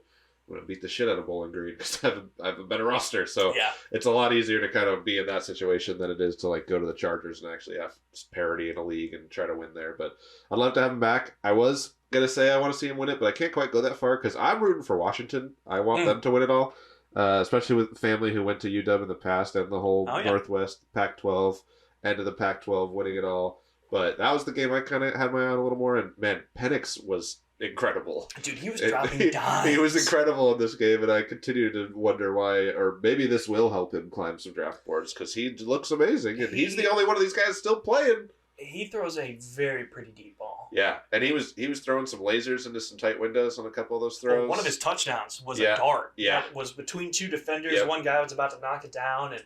I'm going to beat the shit out of Bowling Green because I have a better roster. So it's a lot easier to kind of be in that situation than it is to like go to the Chargers and actually have parity in a league and try to win there. But I'd love to have him back. I was going to say I want to see him win it, but I can't quite go that far because I'm rooting for Washington. I want them to win it all, especially with family who went to UW in the past and the whole Northwest Pac-12 end of the Pac-12 winning it all. But that was the game I kind of had my eye on a little more. And man, Penix was incredible. Dude, he was dropping dimes. He was incredible in this game, and I continue to wonder why, or maybe this will help him climb some draft boards because he looks amazing, and he's the only one of these guys still playing. He throws a very pretty deep ball. Yeah, and he was throwing some lasers into some tight windows on a couple of those throws. One of his touchdowns was a dart. Yeah, that was between two defenders. One guy was about to knock it down, and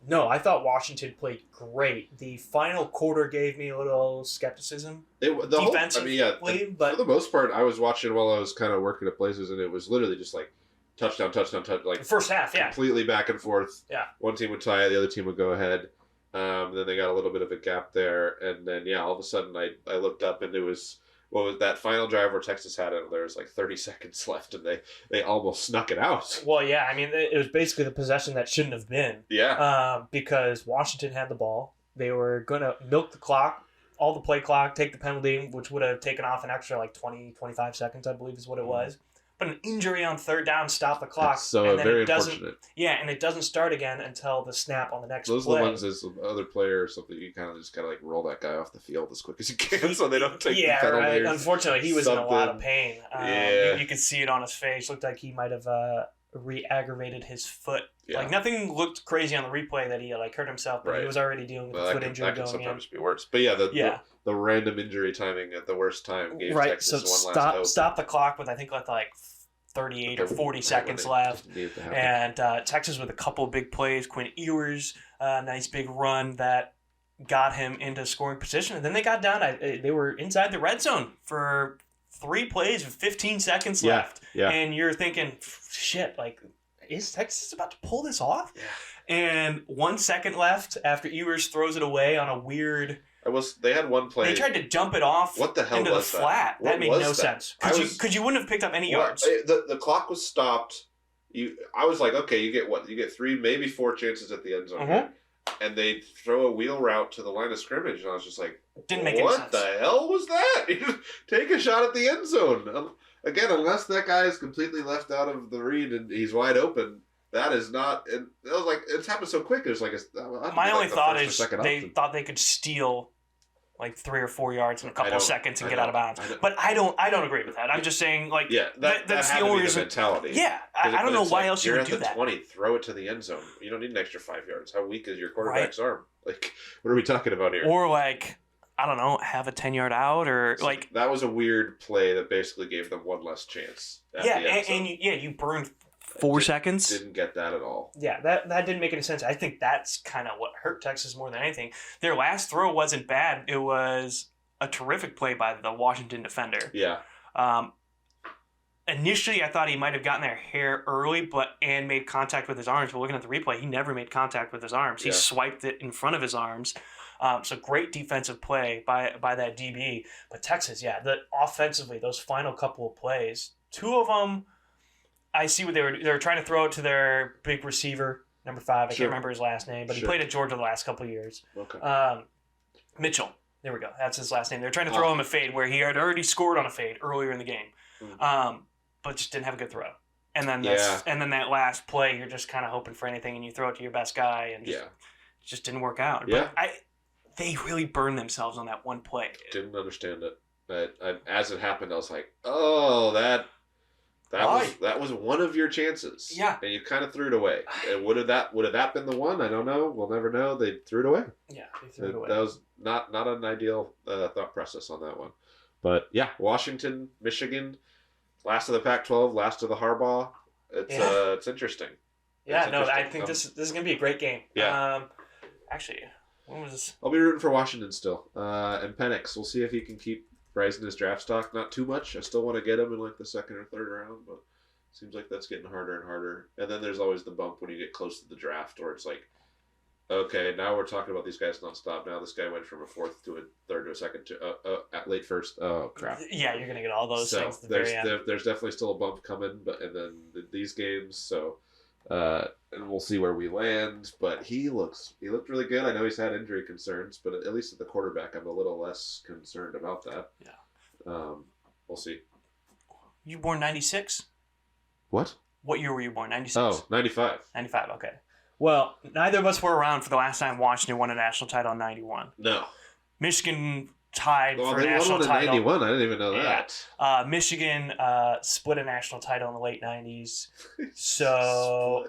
no, I thought Washington played great. The final quarter gave me a little skepticism. Defensively, but for the most part, I was watching while I was kind of working at places, and it was literally just like touchdown, like first half, completely back and forth. Yeah, one team would tie it, the other team would go ahead. Then they got a little bit of a gap there, and then all of a sudden I looked up and it was. What was that final drive where Texas had it? There was like 30 seconds left, and they almost snuck it out. Well, yeah, I mean, it was basically the possession that shouldn't have been. Yeah. Because Washington had the ball. They were going to milk the clock, all the play clock, take the penalty, which would have taken off an extra like 20, 25 seconds, I believe is what it was. But an injury on third down stopped the clock. That's so and then very unfortunate. Yeah, and it doesn't start again until the snap on the next play. Those are the ones as other player or something, you kind of just got to like roll that guy off the field as quick as you can so they don't take the penalty. Right. Unfortunately, he was in a lot of pain. You could see it on his face. Looked like he might have re-aggravated his foot. Yeah. Like nothing looked crazy on the replay that he like hurt himself, but he was already dealing with a foot injury going in. That can sometimes be worse. But the random injury timing at the worst time gave Texas one last hope. Stop the clock with I think like 38 or 40 seconds left. And Texas with a couple of big plays. Quinn Ewers, nice big run that got him into scoring position. And then they got down. They were inside the red zone for 3 plays with 15 seconds left. Yeah. And you're thinking, shit, like, is Texas about to pull this off? Yeah. And 1 second left after Ewers throws it away on a weird... They had one play. They tried to dump it off into the flat. That made no sense. Because you wouldn't have picked up any yards. The clock was stopped. I was like, okay, you get what? You get 3, maybe 4 chances at the end zone. Here. And they throw a wheel route to the line of scrimmage. And I was just like, didn't make any sense. What the hell was that? Take a shot at the end zone. Again, unless that guy is completely left out of the read and he's wide open, that is not. And it was like, it's happened so quick. It was like, my only thought is they thought they could steal like 3 or 4 yards in a couple of seconds and get out of bounds. But I don't agree with that. I'm just saying, like, that's the only reason. Mentality. Yeah, I don't know why else you would do that. You're at the 20, throw it to the end zone. You don't need an extra 5 yards. How weak is your quarterback's arm? Like, what are we talking about here? Or like, I don't know, have a 10-yard out or like. That was a weird play that basically gave them one less chance. You burned 4 seconds. Didn't get that at all. Yeah, that didn't make any sense. I think that's kind of what hurt Texas more than anything. Their last throw wasn't bad. It was a terrific play by the Washington defender. Yeah. Initially, I thought he might have gotten there hair early, and made contact with his arms. But looking at the replay, he never made contact with his arms. He swiped it in front of his arms. So great defensive play by that DB. But Texas, offensively, those final couple of plays, 2 of them. I see what they were trying to throw it to their big receiver, number 5. I can't remember his last name, but he played at Georgia the last couple of years. Okay. Mitchell. There we go. That's his last name. They were trying to throw him a fade where he had already scored on a fade earlier in the game, but just didn't have a good throw. And then that last play, you're just kind of hoping for anything, and you throw it to your best guy, and just didn't work out. Yeah. But they really burned themselves on that one play. Didn't understand it. But as it happened, I was like, oh, that was one of your chances. Yeah. And you kind of threw it away. And would have that been the one? I don't know. We'll never know. They threw it away. Yeah, they threw it away. That was not an ideal thought process on that one. But yeah, Washington, Michigan, last of the Pac-12, last of the Harbaugh. It's interesting. Yeah, I think this is going to be a great game. Yeah. Actually, when was this? I'll be rooting for Washington still. And Penix, we'll see if he can keep rising his draft stock. Not too much. I still want to get him in like the second or third round, but it seems like that's getting harder and harder. And then there's always the bump when you get close to the draft, where it's like, okay, now we're talking about these guys nonstop. Now this guy went from a fourth to a third to a second to at late first. Oh crap! Yeah, you're gonna get all those things. At the very end. There's definitely still a bump coming, and then these games. So, and we'll see where we land. But he looked really good. I know he's had injury concerns, but at least at the quarterback, I'm a little less concerned about that. Yeah. We'll see. You born 96? What? What year were you born? 96? Oh, 95. 95, okay. Well, neither of us were around for the last time Washington won a national title in 91. No. Michigan tied for a national title. They won one in 91. I didn't even know that. Yeah. Michigan split a national title in the late 90s. So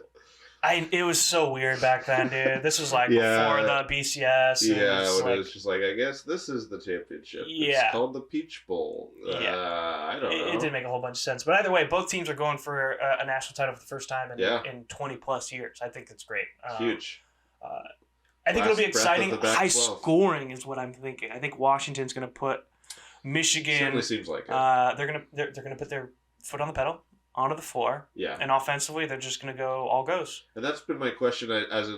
it was so weird back then, dude. This was like before the BCS. Yeah, it was just like, I guess this is the championship. Yeah. It's called the Peach Bowl. I don't know. It didn't make a whole bunch of sense. But either way, both teams are going for a national title for the first time in 20 plus years. I think it's great. Huge. I think it'll be exciting. High scoring is what I'm thinking. I think Washington's going to put Michigan. Certainly seems like it. They're gonna put their foot on the pedal onto the floor. Yeah. And offensively, they're just going to go all goes. And that's been my question as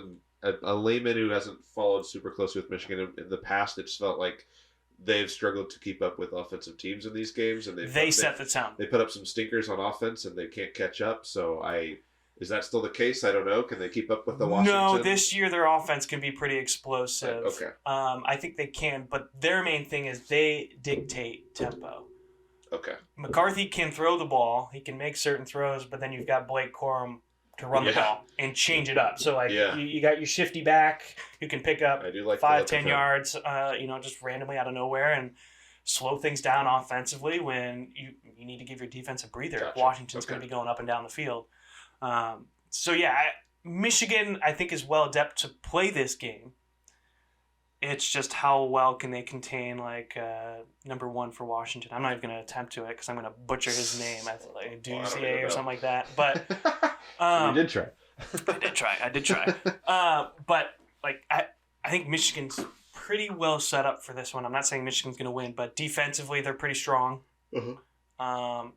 a layman who hasn't followed super closely with Michigan in the past. It just felt like they've struggled to keep up with offensive teams in these games, and they set the tone. They put up some stinkers on offense, and they can't catch up. So is that still the case? I don't know. Can they keep up with the Washington? No, this year their offense can be pretty explosive. Okay. I think they can, but their main thing is they dictate tempo. Okay. McCarthy can throw the ball. He can make certain throws, but then you've got Blake Corum to run the ball and change it up. So you got your shifty back who can pick up 5-10 yards, just randomly out of nowhere and slow things down offensively when you need to give your defense a breather. Gotcha. Washington's going to be going up and down the field. Michigan I think is well adept to play this game. It's just how well can they contain number one for Washington. I'm not even going to attempt to it because I'm going to butcher his name. I think like Duzier or something like that. But you did try. I did try. But I think Michigan's pretty well set up for this one. I'm not saying Michigan's going to win, but defensively they're pretty strong. Uh-huh.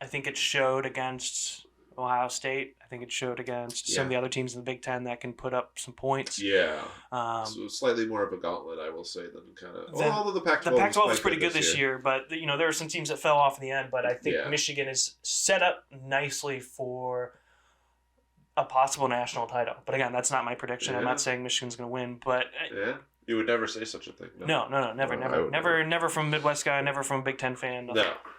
I think it showed against Ohio State. I think it showed against some of the other teams in the Big Ten that can put up some points. Yeah. So slightly more of a gauntlet, I will say, than kind of. Although the Pac-12 was pretty good this year, but there are some teams that fell off in the end. But I think Michigan is set up nicely for a possible national title. But again, that's not my prediction. I'm not saying Michigan's going to win, but you would never say such a thing. No, never from a Midwest guy, never from a Big Ten fan.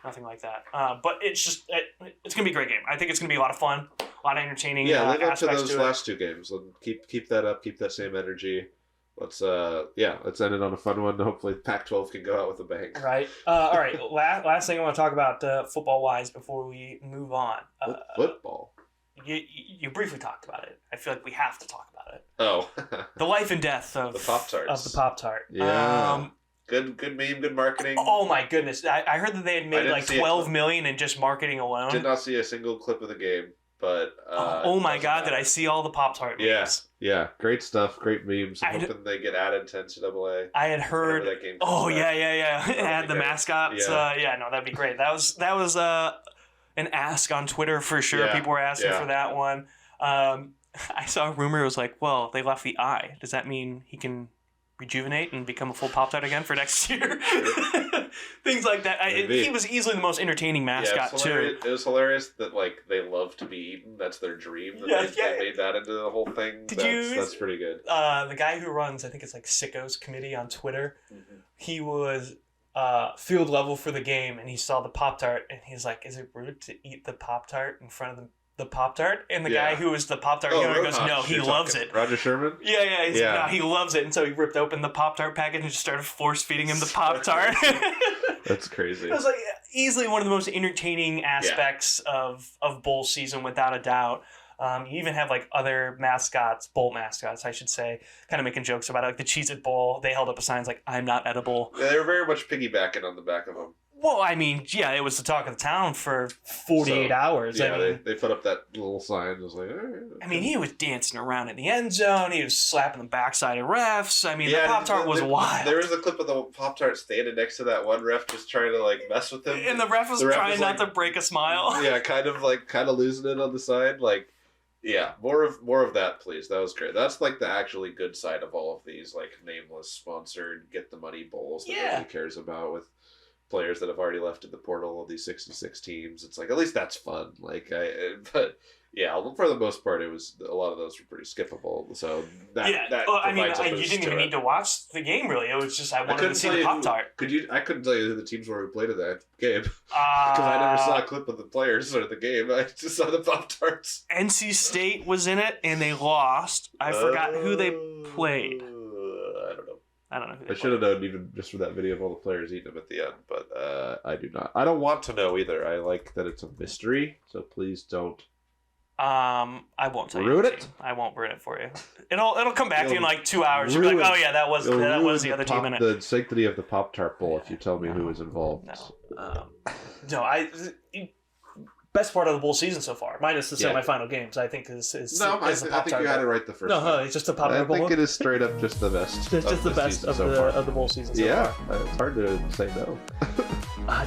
Nothing like that. But it's going to be a great game. I think it's going to be a lot of fun, a lot of entertaining. Live up to those last two games. Keep that up. Keep that same energy. Let's end it on a fun one. Hopefully, Pac-12 can go out with a bang. Right. All right. Last thing I want to talk about football wise before we move on. Football. You briefly talked about it. I feel like we have to talk about it. Oh. The life and death of the Pop-Tarts. Of the Pop-Tart. Yeah. Good meme, good marketing. Oh my goodness. I heard that they had made $12 million in just marketing alone. Did not see a single clip of the game, but oh my god, did I see all the Pop-Tart memes. Yeah. Great stuff, great memes. I'm hoping they get added to NCAA. I had heard that game it had the mascots. That'd be great. That was an ask on Twitter for sure. Yeah. People were asking for that one. I saw a rumor. It was like, well, they left the eye. Does that mean he can rejuvenate and become a full Pop-Tart again for next year? Things like that. He was easily the most entertaining mascot too. It was hilarious that they love to be eaten. That's their dream. They made that into the whole thing. That's pretty good. The guy who runs, I think it's Sickos Committee on Twitter. Mm-hmm. He was field level for the game, and he saw the Pop-Tart, and he's like, "Is it rude to eat the Pop-Tart in front of the the Pop-Tart, and the guy who was the Pop-Tart owner goes, no, he loves it. Roger Sherman? Yeah. He's like, no, he loves it. And so he ripped open the Pop-Tart package and just started force-feeding him the Pop-Tart. That's crazy. It was like easily one of the most entertaining aspects of bowl season, without a doubt. You even have like other mascots, bowl mascots, I should say, kind of making jokes about it. Like the Cheez-It Bowl, they held up a sign like, I'm not edible. Yeah, they were very much piggybacking on the back of them. Well, I mean, yeah, it was the talk of the town for 48 hours. Yeah, I mean, they put up that little sign. It was like, okay. I mean, he was dancing around in the end zone. He was slapping the backside of refs. I mean, the Pop-Tart was wild. There was a clip of the Pop-Tart standing next to that one ref just trying to, like, mess with him. And the ref was trying not to break a smile. Yeah, kind of losing it on the side. Like, yeah, more of that, please. That was great. That's, like, the actually good side of all of these, like, nameless, sponsored, get the money bowls that nobody cares about with players that have already left in the portal of these 66 teams. It's like, at least that's fun. But yeah, for the most part, it was a lot of those were pretty skippable. So you didn't even need to watch the game really. It was just I wanted to see the Pop-Tart. I couldn't tell you who the teams were who played in that game because I never saw a clip of the players or the game. I just saw the Pop-Tarts. NC State was in it and they lost. I forgot who they played. I don't know who they I should have known even just from that video of all the players eating them at the end, but I do not. I don't want to know either. I like that it's a mystery, so please don't. I won't tell you. Ruin it? I won't ruin it for you. It'll come back to you in like 2 hours. You'll be like, oh yeah, that was the other team in it. The sanctity of the Pop-Tart Bowl if you tell me who is involved. Best part of the bowl season so far, minus the semifinal games, I think is I think you had it right the first time. No, it's just the Pop-Tart Bowl. I think it is straight up just the best. It's just the best of the bowl season so far. It's hard to say no.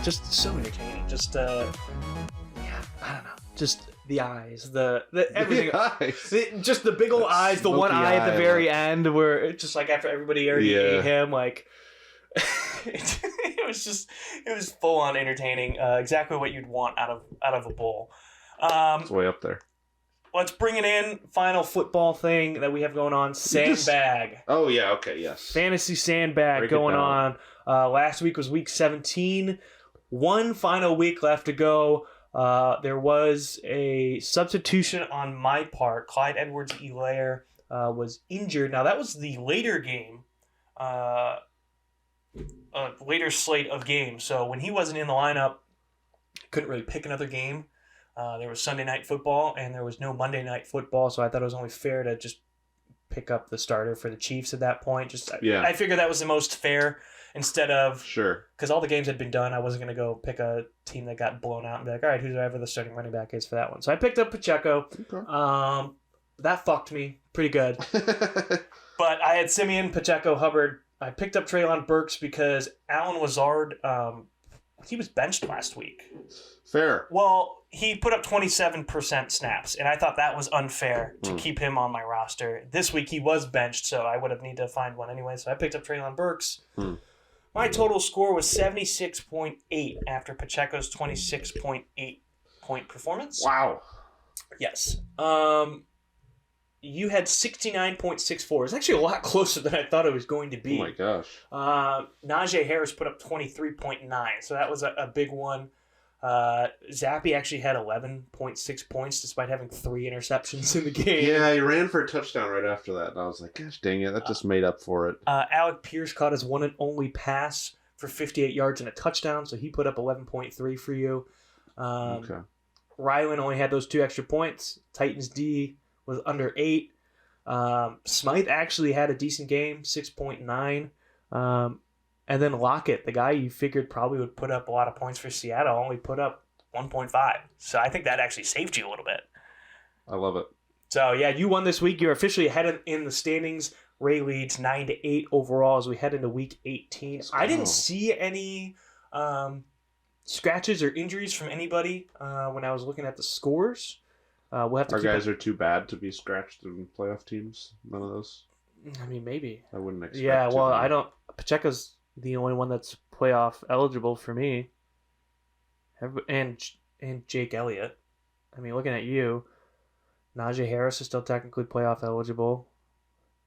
Just so entertaining. Just I don't know. Just the eyes, the everything. Just the big old eyes, the one eye at the very end where it's just like after everybody already ate him, like it was full on entertaining. Exactly what you'd want out of a bowl. It's way up there. Let's bring it in. Final football thing that we have going on. Sandbag. Oh yeah, okay, yes. Fantasy Sandbag going on. Last week was week 17. One final week left to go. There was a substitution on my part. Clyde Edwards-Helaire was injured. Now, that was the later game, a later slate of games. So when he wasn't in the lineup, couldn't really pick another game. There was Sunday Night Football, and there was no Monday Night Football, so I thought it was only fair to just pick up the starter for the Chiefs at that point. I figured that was the most fair. Instead of... Sure. Because all the games had been done, I wasn't going to go pick a team that got blown out and be like, all right, whoever the starting running back is for that one. So I picked up Pacheco. Okay. That fucked me pretty good. But I had Simeon, Pacheco, Hubbard. I picked up Treylon Burks because Alan Lazard, he was benched last week. Fair. Well, he put up 27% snaps, and I thought that was unfair to keep him on my roster. This week he was benched, so I would have needed to find one anyway. So I picked up Treylon Burks. My total score was 76.8 after Pacheco's 26.8 point performance. Wow. Yes. You had 69.64. It's actually a lot closer than I thought it was going to be. Oh my gosh. Najee Harris put up 23.9, so that was a big one. Zappy actually had 11.6 points despite having 3 interceptions in the game. Yeah, he ran for a touchdown right after that, and I was like, gosh dang it, that just made up for it. Alec Pierce caught his one and only pass for 58 yards and a touchdown, so he put up 11.3 for you. Okay. Rylan only had those 2 extra points. Titans D was under 8. Smythe actually had a decent game, 6.9. And then Lockett, the guy you figured probably would put up a lot of points for Seattle, only put up 1.5. So I think that actually saved you a little bit. I love it. So, yeah, you won this week. You're officially ahead in the standings. Ray leads 9-8 overall as we head into week 18. I didn't see any scratches or injuries from anybody when I was looking at the scores. We'll have to. Our guys are too bad to be scratched in playoff teams. None of those. I mean, maybe. I wouldn't expect. Yeah, well, I don't. Pacheco's the only one that's playoff eligible for me. And Jake Elliott. I mean, looking at you, Najee Harris is still technically playoff eligible,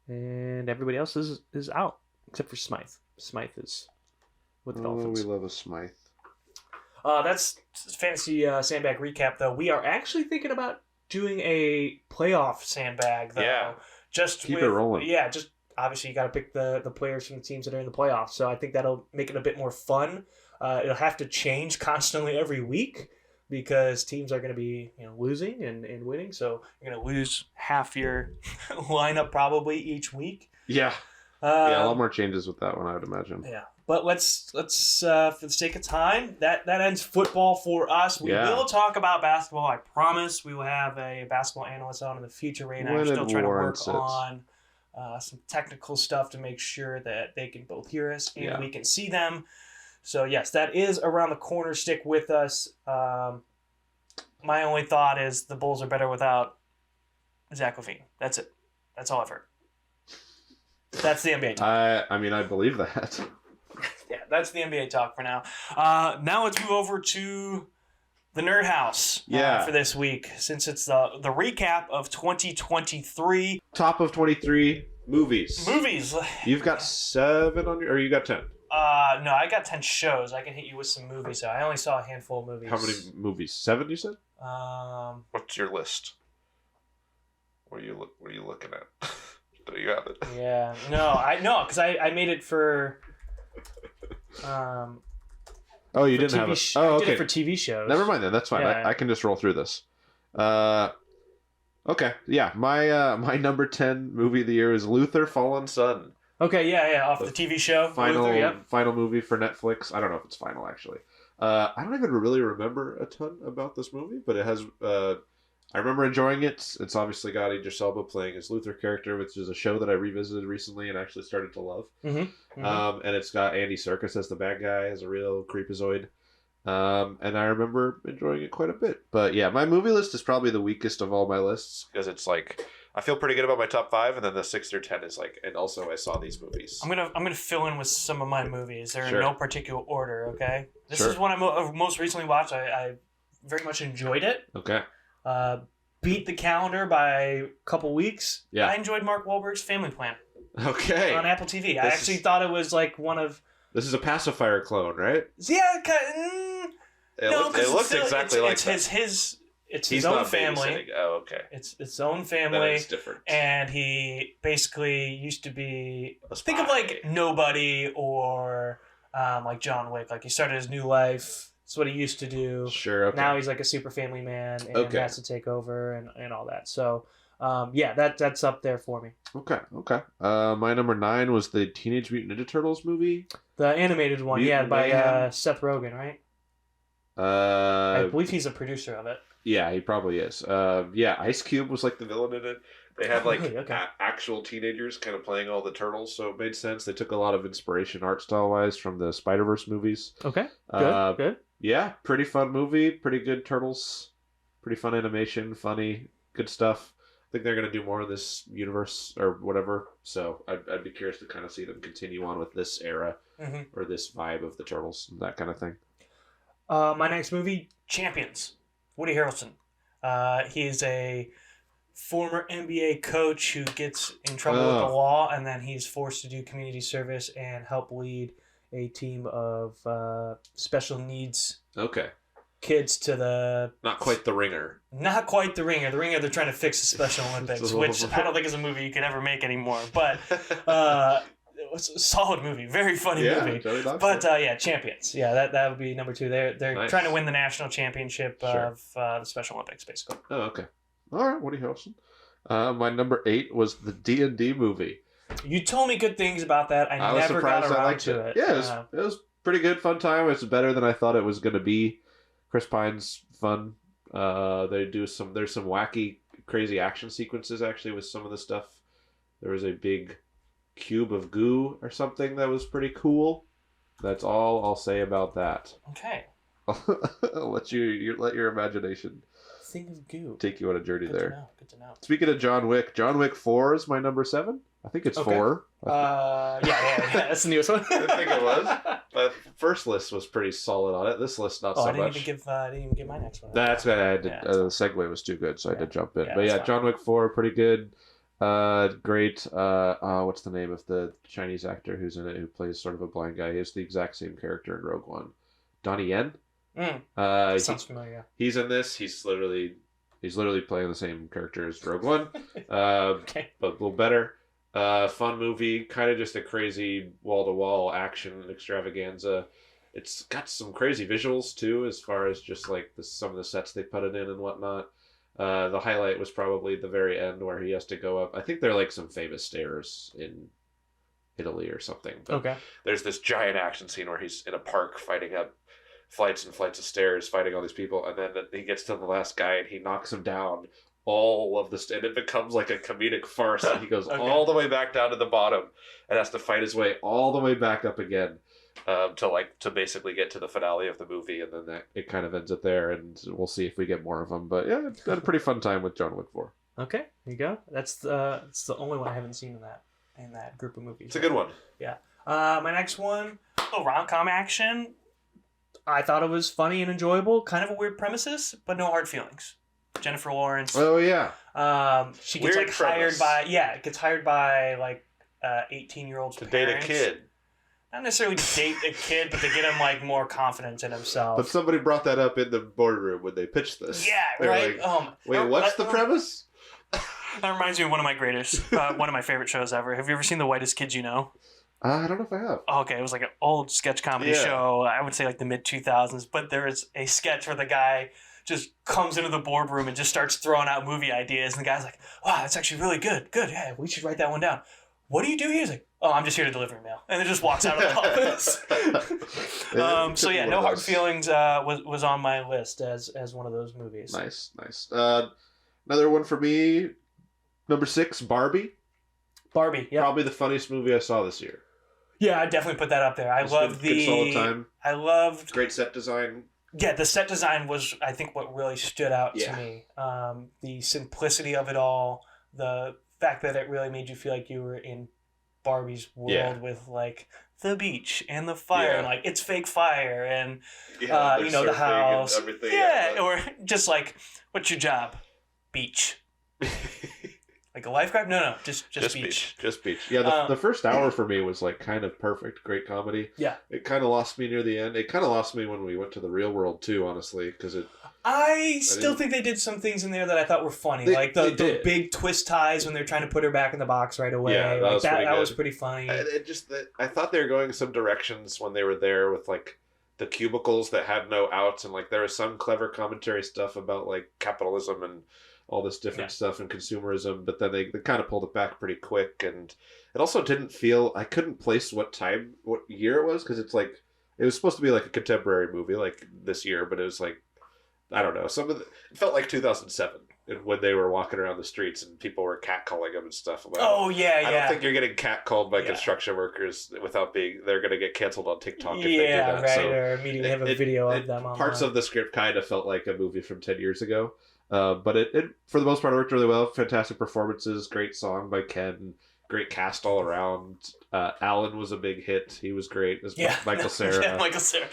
and everybody else is out except for Smythe. Smythe is with the Dolphins. We love a Smythe. That's fantasy sandbag recap, though. We are actually thinking about doing a playoff sandbag though. Yeah. Just keep it rolling. Yeah, just obviously you got to pick the players from the teams that are in the playoffs. So I think that'll make it a bit more fun. It'll have to change constantly every week because teams are going to be losing and winning. So you're going to lose half your lineup probably each week. Yeah. A lot more changes with that one, I would imagine. Yeah. But let's for the sake of time, that ends football for us. We will talk about basketball. I promise we will have a basketball analyst on in the future. Ray and I are still trying to work on some technical stuff to make sure that they can both hear us and we can see them. So, yes, that is around the corner. Stick with us. My only thought is the Bulls are better without Zach LaVine. That's it. That's all I've heard. That's the NBA talk. I believe that. Yeah, that's the NBA talk for now. Now let's move over to the Nerd House for this week, since it's the recap of 2023. Top of 23 movies. You've got 7 on your, or you got 10? No, I got 10 shows. I can hit you with some movies. So I only saw a handful of movies. How many movies? 7, you said? What's your list? What are you looking at? There you have it. Yeah, because I made it for. Oh, you didn't have it. Oh, okay. I did it for TV shows. Never mind then. That's fine. Yeah. I can just roll through this. Okay. Yeah. My number 10 movie of the year is Luther: Fallen Sun. Okay. Yeah. Off the TV show. Final movie for Netflix. I don't know if it's final actually. I don't even really remember a ton about this movie, but it has. I remember enjoying it. It's obviously got Idris Elba playing his Luther character, which is a show that I revisited recently and actually started to love. Mm-hmm. And it's got Andy Serkis as the bad guy, as a real creepazoid. And I remember enjoying it quite a bit. But yeah, my movie list is probably the weakest of all my lists because it's like I feel pretty good about my top 5, and then the 6 through 10 is like, and also I saw these movies. I'm gonna fill in with some of my movies. They're in no particular order. Okay, this is one I most recently watched. I very much enjoyed it. Okay. Beat the calendar by a couple weeks. Yeah. I enjoyed Mark Wahlberg's Family Plan. Okay. On Apple TV. I actually thought it was like one of. This is a pacifier clone, right? Yeah. It looks exactly like that. It's his own family. Oh, okay. It's its own family. That is different. And he basically used to be. Think of like Nobody or like John Wick. Like he started his new life. That's what he used to do. Sure. Okay. Now he's like a super family man and has to take over and all that. So, that's up there for me. Okay. My number 9 was the Teenage Mutant Ninja Turtles movie. The animated one, by Seth Rogen, right? I believe he's a producer of it. Yeah, he probably is. Ice Cube was like the villain in it. They had like actual teenagers kind of playing all the turtles, so it made sense. They took a lot of inspiration art style wise from the Spider-Verse movies. Okay. Good. Yeah, pretty fun movie. Pretty good turtles. Pretty fun animation. Funny. Good stuff. I think they're going to do more of this universe or whatever. So I'd be curious to kind of see them continue on with this era or this vibe of the turtles, that kind of thing. My next movie, Champions. Woody Harrelson. He's a former NBA coach who gets in trouble with the law, and then he's forced to do community service and help lead a team of special needs kids to the... Not quite The Ringer. Not quite The Ringer. The Ringer, they're trying to fix the Special Olympics, which I don't think is a movie you could ever make anymore. But it was a solid movie. Very funny movie. But Champions. Yeah, that would be number 2. They're trying to win the national championship of the Special Olympics, basically. Oh, okay. All right, Woody Harrelson. My number 8 was the D&D movie. You told me good things about that. I never got around to it. Yeah, it was pretty good, fun time. It's better than I thought it was going to be. Chris Pine's fun. There's some wacky, crazy action sequences actually with some of the stuff. There was a big cube of goo or something that was pretty cool. That's all I'll say about that. Okay. I'll let your imagination think of goo. Take you on a journey there. Good to know. Speaking of John Wick 4 is my number 7. I think it's 4. Yeah. That's the newest one. I think it was. The first list was pretty solid on it. This list, not so much. I didn't even give my next one. That's what I did. The segue was too good, so I did jump in. But John Wick 4, pretty good. Great. What's the name of the Chinese actor who's in it who plays sort of a blind guy? He has the exact same character in Rogue One. Donnie Yen? Sounds familiar. He's in this. He's literally He's literally playing the same character as Rogue One, Okay. but a little better. Fun movie, kind of just a crazy wall-to-wall action extravaganza. It's got some crazy visuals too, as far as just like some of the sets they put it in and whatnot. The highlight was probably the very end where he has to go up. I think they're like some famous stairs in Italy or something. But Okay. There's this giant action scene where he's in a park fighting up flights and flights of stairs, fighting all these people, and then he gets to the last guy and he knocks him down all of and it becomes like a comedic farce, and he goes Okay. all the way back down to the bottom and has to fight his way all the way back up again to basically get to the finale of the movie, and then It kind of ends it there, and we'll see if we get more of them. But yeah, it's had a pretty fun time with John Wick 4. Okay, there you go. It's the only one I haven't seen in that group of movies. it's a good one. Yeah. My next one, a rom-com action. I thought it was funny and enjoyable. Kind of a weird premises, but no hard feelings. Jennifer Lawrence. Oh yeah. She gets Weird premise. gets hired by like 18-year-olds To date a kid. Not necessarily date a kid, but to get him like more confidence in himself. But somebody brought that up in the boardroom when they pitched this. Yeah, They were right. like, wait, what's the premise? That reminds me of one of my favorite shows ever. Have you ever seen The Whitest Kids You Know? I don't know if I have. Okay, it was like an old sketch comedy show. I would say like the mid-2000s, but there is a sketch where the guy just comes into the boardroom and just starts throwing out movie ideas, and the guy's like, wow, that's actually really good. Good, yeah, we should write that one down. What do you do here? He's like, oh, I'm just here to deliver mail. And then just walks out of the office. So yeah, No Hard Feelings was on my list as one of those movies. Nice. Another one for me, number 6, Barbie. Barbie, yeah. Probably the funniest movie I saw this year. Yeah, I'd definitely put that up there. Good solid time. I loved... Great set design. Yeah, the set design was, I think, what really stood out to me. The simplicity of it all, the fact that it really made you feel like you were in Barbie's world with, like, the beach and the fire, and, like, it's fake fire, and, the house. And everything. Yeah, or just, like, what's your job? Beach. Like a lifeguard? No, just beach. Just beach. Yeah, the first hour for me was like kind of perfect. Great comedy. Yeah. It kind of lost me near the end. It kind of lost me when we went to the real world too, honestly, because I still think they did some things in there that I thought were funny, like the big twist ties when they're trying to put her back in the box right away. Yeah, that was pretty funny. I thought they were going some directions when they were there with like the cubicles that had no outs, and like there was some clever commentary stuff about like capitalism and all this different stuff and consumerism, but then they kind of pulled it back pretty quick, and it also didn't feel, I couldn't place what year it was, because it's like, it was supposed to be like a contemporary movie like this year, but it was like, I don't know, it felt like 2007 when they were walking around the streets and people were catcalling them and stuff. Like, I don't think you're getting catcalled by construction workers they're going to get canceled on TikTok if they do that. Right, or immediately have a video of them online. Parts of the script kind of felt like a movie from 10 years ago. But it for the most part worked really well. Fantastic performances, great song by Ken, great cast all around. Alan was a big hit. He was great. Michael Cera. Yeah, Michael Cera.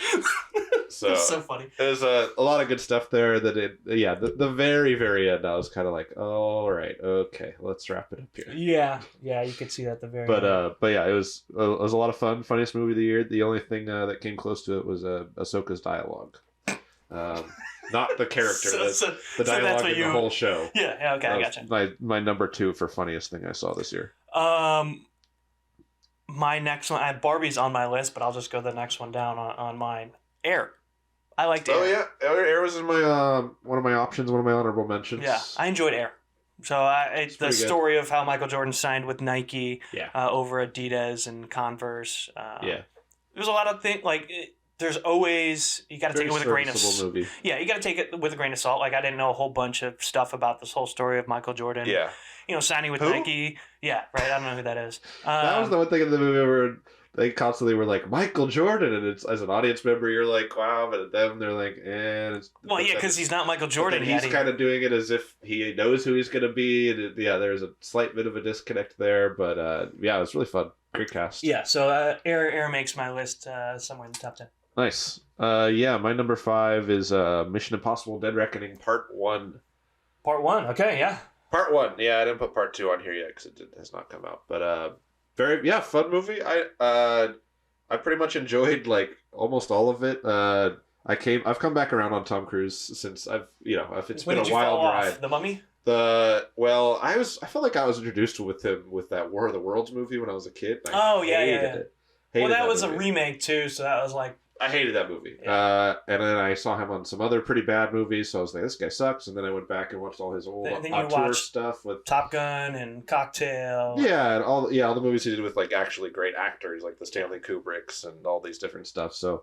So it's so funny. There's a lot of good stuff there. The very, very end, I was kind of like, all right, okay, let's wrap it up here. Yeah, you could see that at the very end. But yeah, it was a lot of fun. Funniest movie of the year. The only thing that came close to it was Ahsoka's dialogue. Not the character, the dialogue in the whole show. Yeah, okay, I gotcha. My number 2 for funniest thing I saw this year. My next one, Barbie's on my list, but I'll just go the next one down on mine. Air. I liked Air. Oh yeah, Air was in my one of my options, one of my honorable mentions. Yeah, I enjoyed Air. So the story of how Michael Jordan signed with Nike over Adidas and Converse. There's a lot of things like. There's always, you got to take it with a grain of salt. Yeah, you got to take it with a grain of salt. Like, I didn't know a whole bunch of stuff about this whole story of Michael Jordan. Yeah. Signing with Nike. Yeah, right. I don't know who that is. That was the one thing in the movie where they constantly were like, Michael Jordan. And it's, as an audience member, you're like, wow. But them, they're like, because he's not Michael Jordan yet. He's kind of doing it as if he knows who he's going to be. And there's a slight bit of a disconnect there. But it was really fun. Great cast. Yeah, so Air makes my list somewhere in the top 10. Nice. My number 5 is Mission Impossible: Dead Reckoning Part 1. Part 1. Okay, yeah. Part 1. Yeah, I didn't put Part 2 on here yet because it has not come out. But fun movie. I pretty much enjoyed like almost all of it. I've come back around on Tom Cruise since it's When been did a you wild fall ride. off? The Mummy? I felt like I was introduced with him with that War of the Worlds movie when I was a kid. Oh, yeah. It. Well, that was movie. a remake too, so that was like... I hated that movie. Yeah. And then I saw him on some other pretty bad movies, so I was like, this guy sucks. And then I went back and watched all his old auteur stuff with Top Gun and Cocktail. Yeah, and all the movies he did with like actually great actors, like the Stanley Kubricks and all these different stuff. So,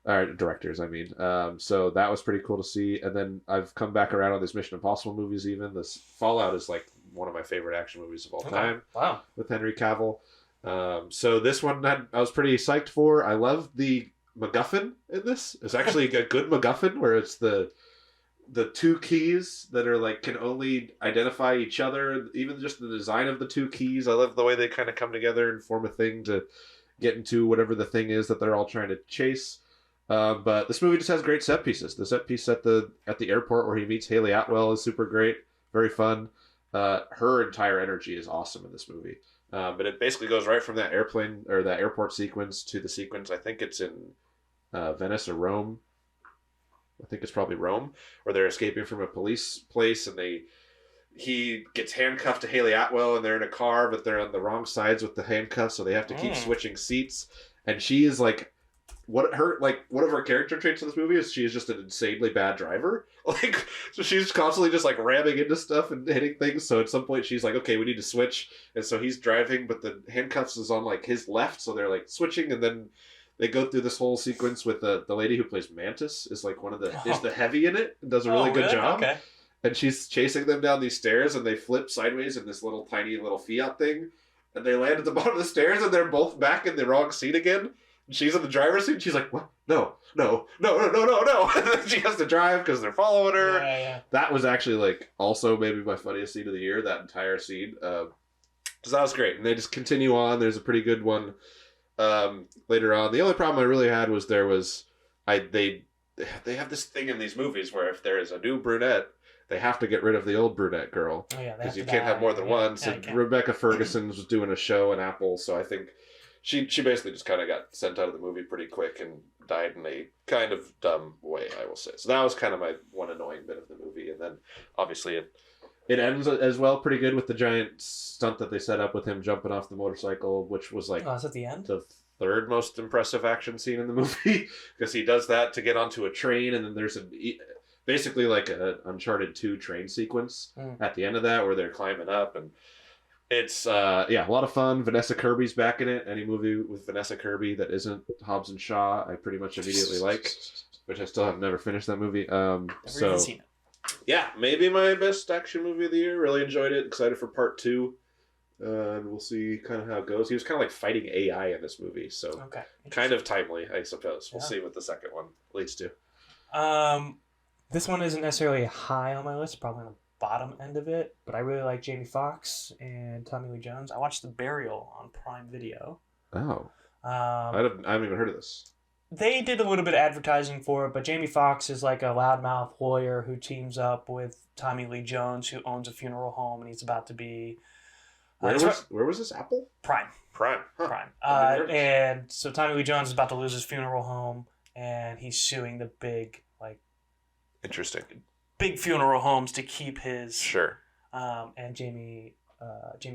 directors, I mean. So that was pretty cool to see. And then I've come back around on these Mission Impossible movies. Even this Fallout is like one of my favorite action movies of all time. Wow. With Henry Cavill. So this one I was pretty psyched for. I love the MacGuffin in this. It's actually a good MacGuffin where it's the two keys that are like can only identify each other. Even just the design of the two keys. I love the way they kind of come together and form a thing to get into whatever the thing is that they're all trying to chase. But this movie just has great set pieces. The set piece at the airport where he meets Haley Atwell is super great. Very fun. Her entire energy is awesome in this movie. But it basically goes right from that airplane or that airport sequence to the sequence. I think it's in Venice or Rome. I think it's probably Rome, where they're escaping from a police place, and he gets handcuffed to Haley Atwell, and they're in a car, but they're on the wrong sides with the handcuffs, so they have to keep switching seats. And she is like, one of her character traits in this movie is she is just an insanely bad driver. Like, so she's constantly just like ramming into stuff and hitting things. So at some point she's like, okay, we need to switch. And so he's driving, but the handcuffs is on like his left, so they're like switching, and then they go through this whole sequence with the lady who plays Mantis is like is the heavy in it and does a really good job. Okay. And she's chasing them down these stairs, and they flip sideways in this little tiny little Fiat thing, and they land at the bottom of the stairs, and they're both back in the wrong seat again. And she's in the driver's seat, and she's like, what? No. And then she has to drive because they're following her. Yeah. That was actually like also maybe my funniest scene of the year, that entire scene. So that was great. And they just continue on. There's a pretty good one later on. The only problem I really had was they have this thing in these movies where if there is a new brunette, they have to get rid of the old brunette girl. Oh, yeah, because you can't have more than one. So Rebecca Ferguson was doing a show in Apple, so I think she basically just kind of got sent out of the movie pretty quick and died in a kind of dumb way, I will say. So that was kind of my one annoying bit of the movie. And then obviously it ends as well pretty good with the giant stunt that they set up with him jumping off the motorcycle, which was like is that the end? The third most impressive action scene in the movie, because he does that to get onto a train, and then there's basically like an Uncharted 2 train sequence at the end of that where they're climbing up, and it's a lot of fun. Vanessa Kirby's back in it. Any movie with Vanessa Kirby that isn't Hobbs and Shaw, I pretty much immediately like, which I still have never finished that movie. Never even seen it. Yeah, maybe my best action movie of the year. Really enjoyed it. Excited for part 2. And we'll see kind of how it goes. He was kind of like fighting AI in this movie, so kind of timely, I suppose. We'll see what the second one leads to. This one isn't necessarily high on my list, probably on the bottom end of it, but I really like Jamie Foxx and Tommy Lee Jones. I watched The Burial on Prime Video. Oh. I haven't even heard of this. They did a little bit of advertising for it, but Jamie Foxx is like a loudmouth lawyer who teams up with Tommy Lee Jones, who owns a funeral home, and he's about to be... Where was this? Apple? Prime. Huh. Prime. And so Tommy Lee Jones is about to lose his funeral home, and he's suing the big, interesting, big funeral homes to keep his. Sure. And Jamie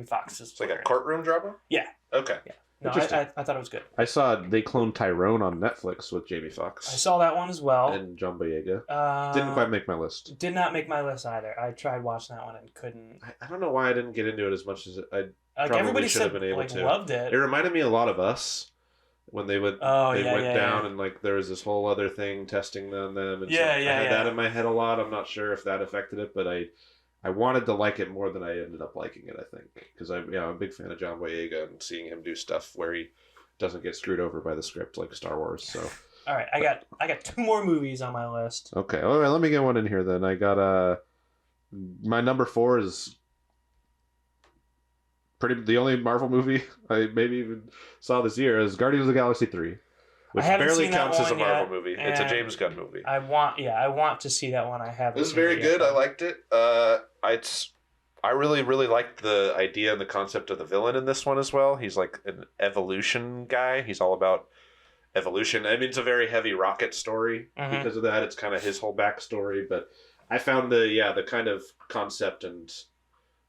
Foxx is. It's like a courtroom drama? Yeah. Okay. Yeah. No, I thought it was good. I saw they cloned Tyrone on Netflix with Jamie Foxx. I saw that one as well. And John Boyega. Didn't quite make my list. Did not make my list either. I tried watching that one and couldn't. I don't know why I didn't get into it as much as I everybody should have been able to. Loved it. It reminded me a lot of Us when they went down and there was this whole other thing testing them. And I had that in my head a lot. I'm not sure if that affected it, but I wanted to like it more than I ended up liking it, I think. Because I'm a big fan of John Boyega and seeing him do stuff where he doesn't get screwed over by the script like Star Wars. So, all right, I got 2 more movies on my list. Okay, all right, let me get one in here then. I got my number 4 is the only Marvel movie I maybe even saw this year is Guardians of the Galaxy 3. Which barely counts as a Marvel movie. It's a James Gunn movie. I want to see that one. I haven't. This is very good. I liked it. I really, really liked the idea and the concept of the villain in this one as well. He's like an evolution guy. He's all about evolution. I mean, it's a very heavy Rocket story because of that. It's kind of his whole backstory, but I found the kind of concept and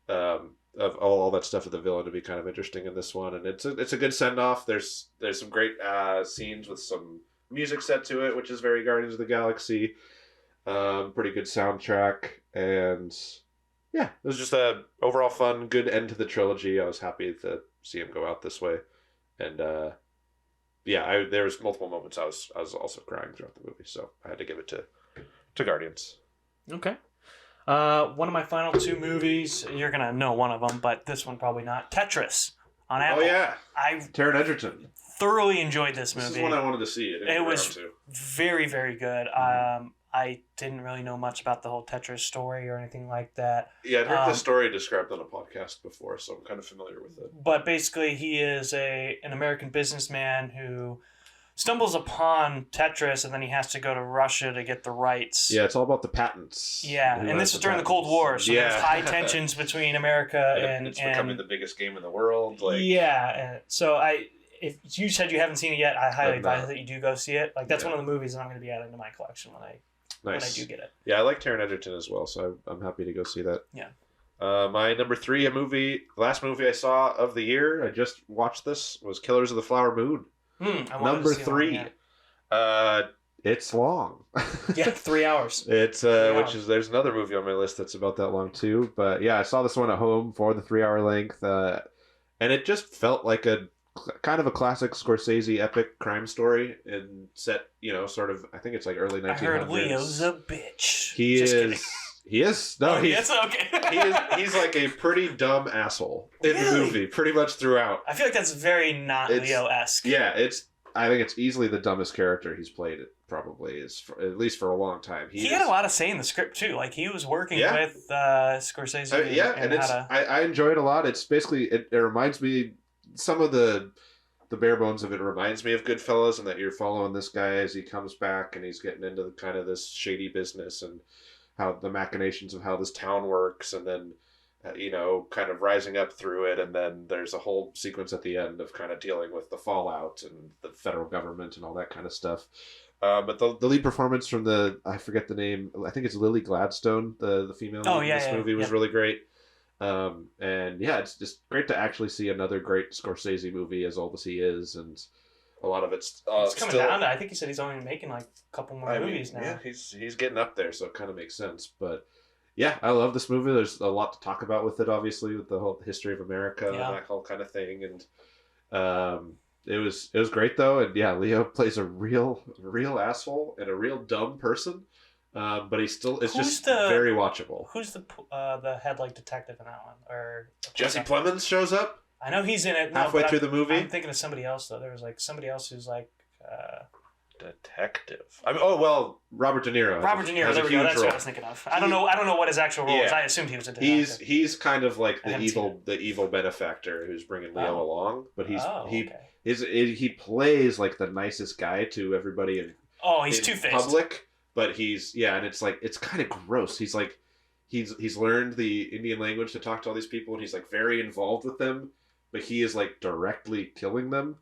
of all that stuff with the villain to be kind of interesting in this one, and it's a good send off. There's some great scenes with some music set to it, which is very Guardians of the Galaxy. Pretty good soundtrack, and yeah, it was just a overall fun, good end to the trilogy. I was happy to see him go out this way, and there was multiple moments I was also crying throughout the movie, so I had to give it to Guardians. Okay. One of my final 2 movies, you're going to know one of them, but this one probably not. Tetris on Apple. Oh, yeah. Taron Egerton. Thoroughly enjoyed this movie. This is one I wanted to see. It was very, very good. I didn't really know much about the whole Tetris story or anything like that. Yeah, I'd heard the story described on a podcast before, so I'm kind of familiar with it. But basically, he is an American businessman who stumbles upon Tetris, and then he has to go to Russia to get the rights. Yeah, it's all about the patents. Yeah, and this is during the Cold War, so there's high tensions between America and it's becoming the biggest game in the world. And so if you said you haven't seen it yet, I highly advise that you do go see it. Like that's one of the movies that I'm going to be adding to my collection when I do get it. Yeah, I like Taron Egerton as well, so I'm happy to go see that. Yeah. My number 3, the last movie I saw of the year, I just watched this, was Killers of the Flower Moon. Number 3. It's long. 3 hours. It's there's another movie on my list that's about that long too. But yeah, I saw this one at home for the 3 hour length, and it just felt like a kind of a classic Scorsese epic crime story, and set sort of, I think it's like early 1900s. I heard Leo's a bitch. He is. No, it's okay. He's like a pretty dumb asshole in the movie, pretty much throughout. I feel like that's very not Leo-esque. Yeah, I think it's easily the dumbest character he's played. It probably is, at least for a long time. He had a lot of say in the script too. Like he was working with Scorsese. I enjoy it a lot. It's basically it reminds me, some of the bare bones of it reminds me of Goodfellas, and that you're following this guy as he comes back and he's getting into kind of this shady business and how the machinations of how this town works, and then kind of rising up through it, and then there's a whole sequence at the end of kind of dealing with the fallout and the federal government and all that kind of stuff. But the lead performance from I forget the name, I think it's Lily Gladstone, the female in this movie was really great. And yeah, it's just great to actually see another great Scorsese movie, as old as he is, and a lot of it's coming down to, I think he said he's only making like a couple more movies now. Yeah, he's getting up there, so it kind of makes sense. But yeah, I love this movie. There's a lot to talk about with it, obviously, with the whole history of America and that whole kind of thing. And it was great though. And yeah, Leo plays a real asshole and a real dumb person. But it's just very watchable. Who's the head like detective in that one? Or Jesse Plemons shows up. I know he's in it halfway through the movie. I'm thinking of somebody else though. There was like somebody else who's like detective. Robert De Niro. Robert De Niro. There we go. That's what I was thinking of. I don't know what his actual role is. I assumed he was a detective. He's kind of like the evil benefactor who's bringing Leo along, but he plays like the nicest guy to everybody in two-faced public. But and it's like, it's kind of gross. He's like, he's learned the Indian language to talk to all these people, and he's like very involved with them, but he is like directly killing them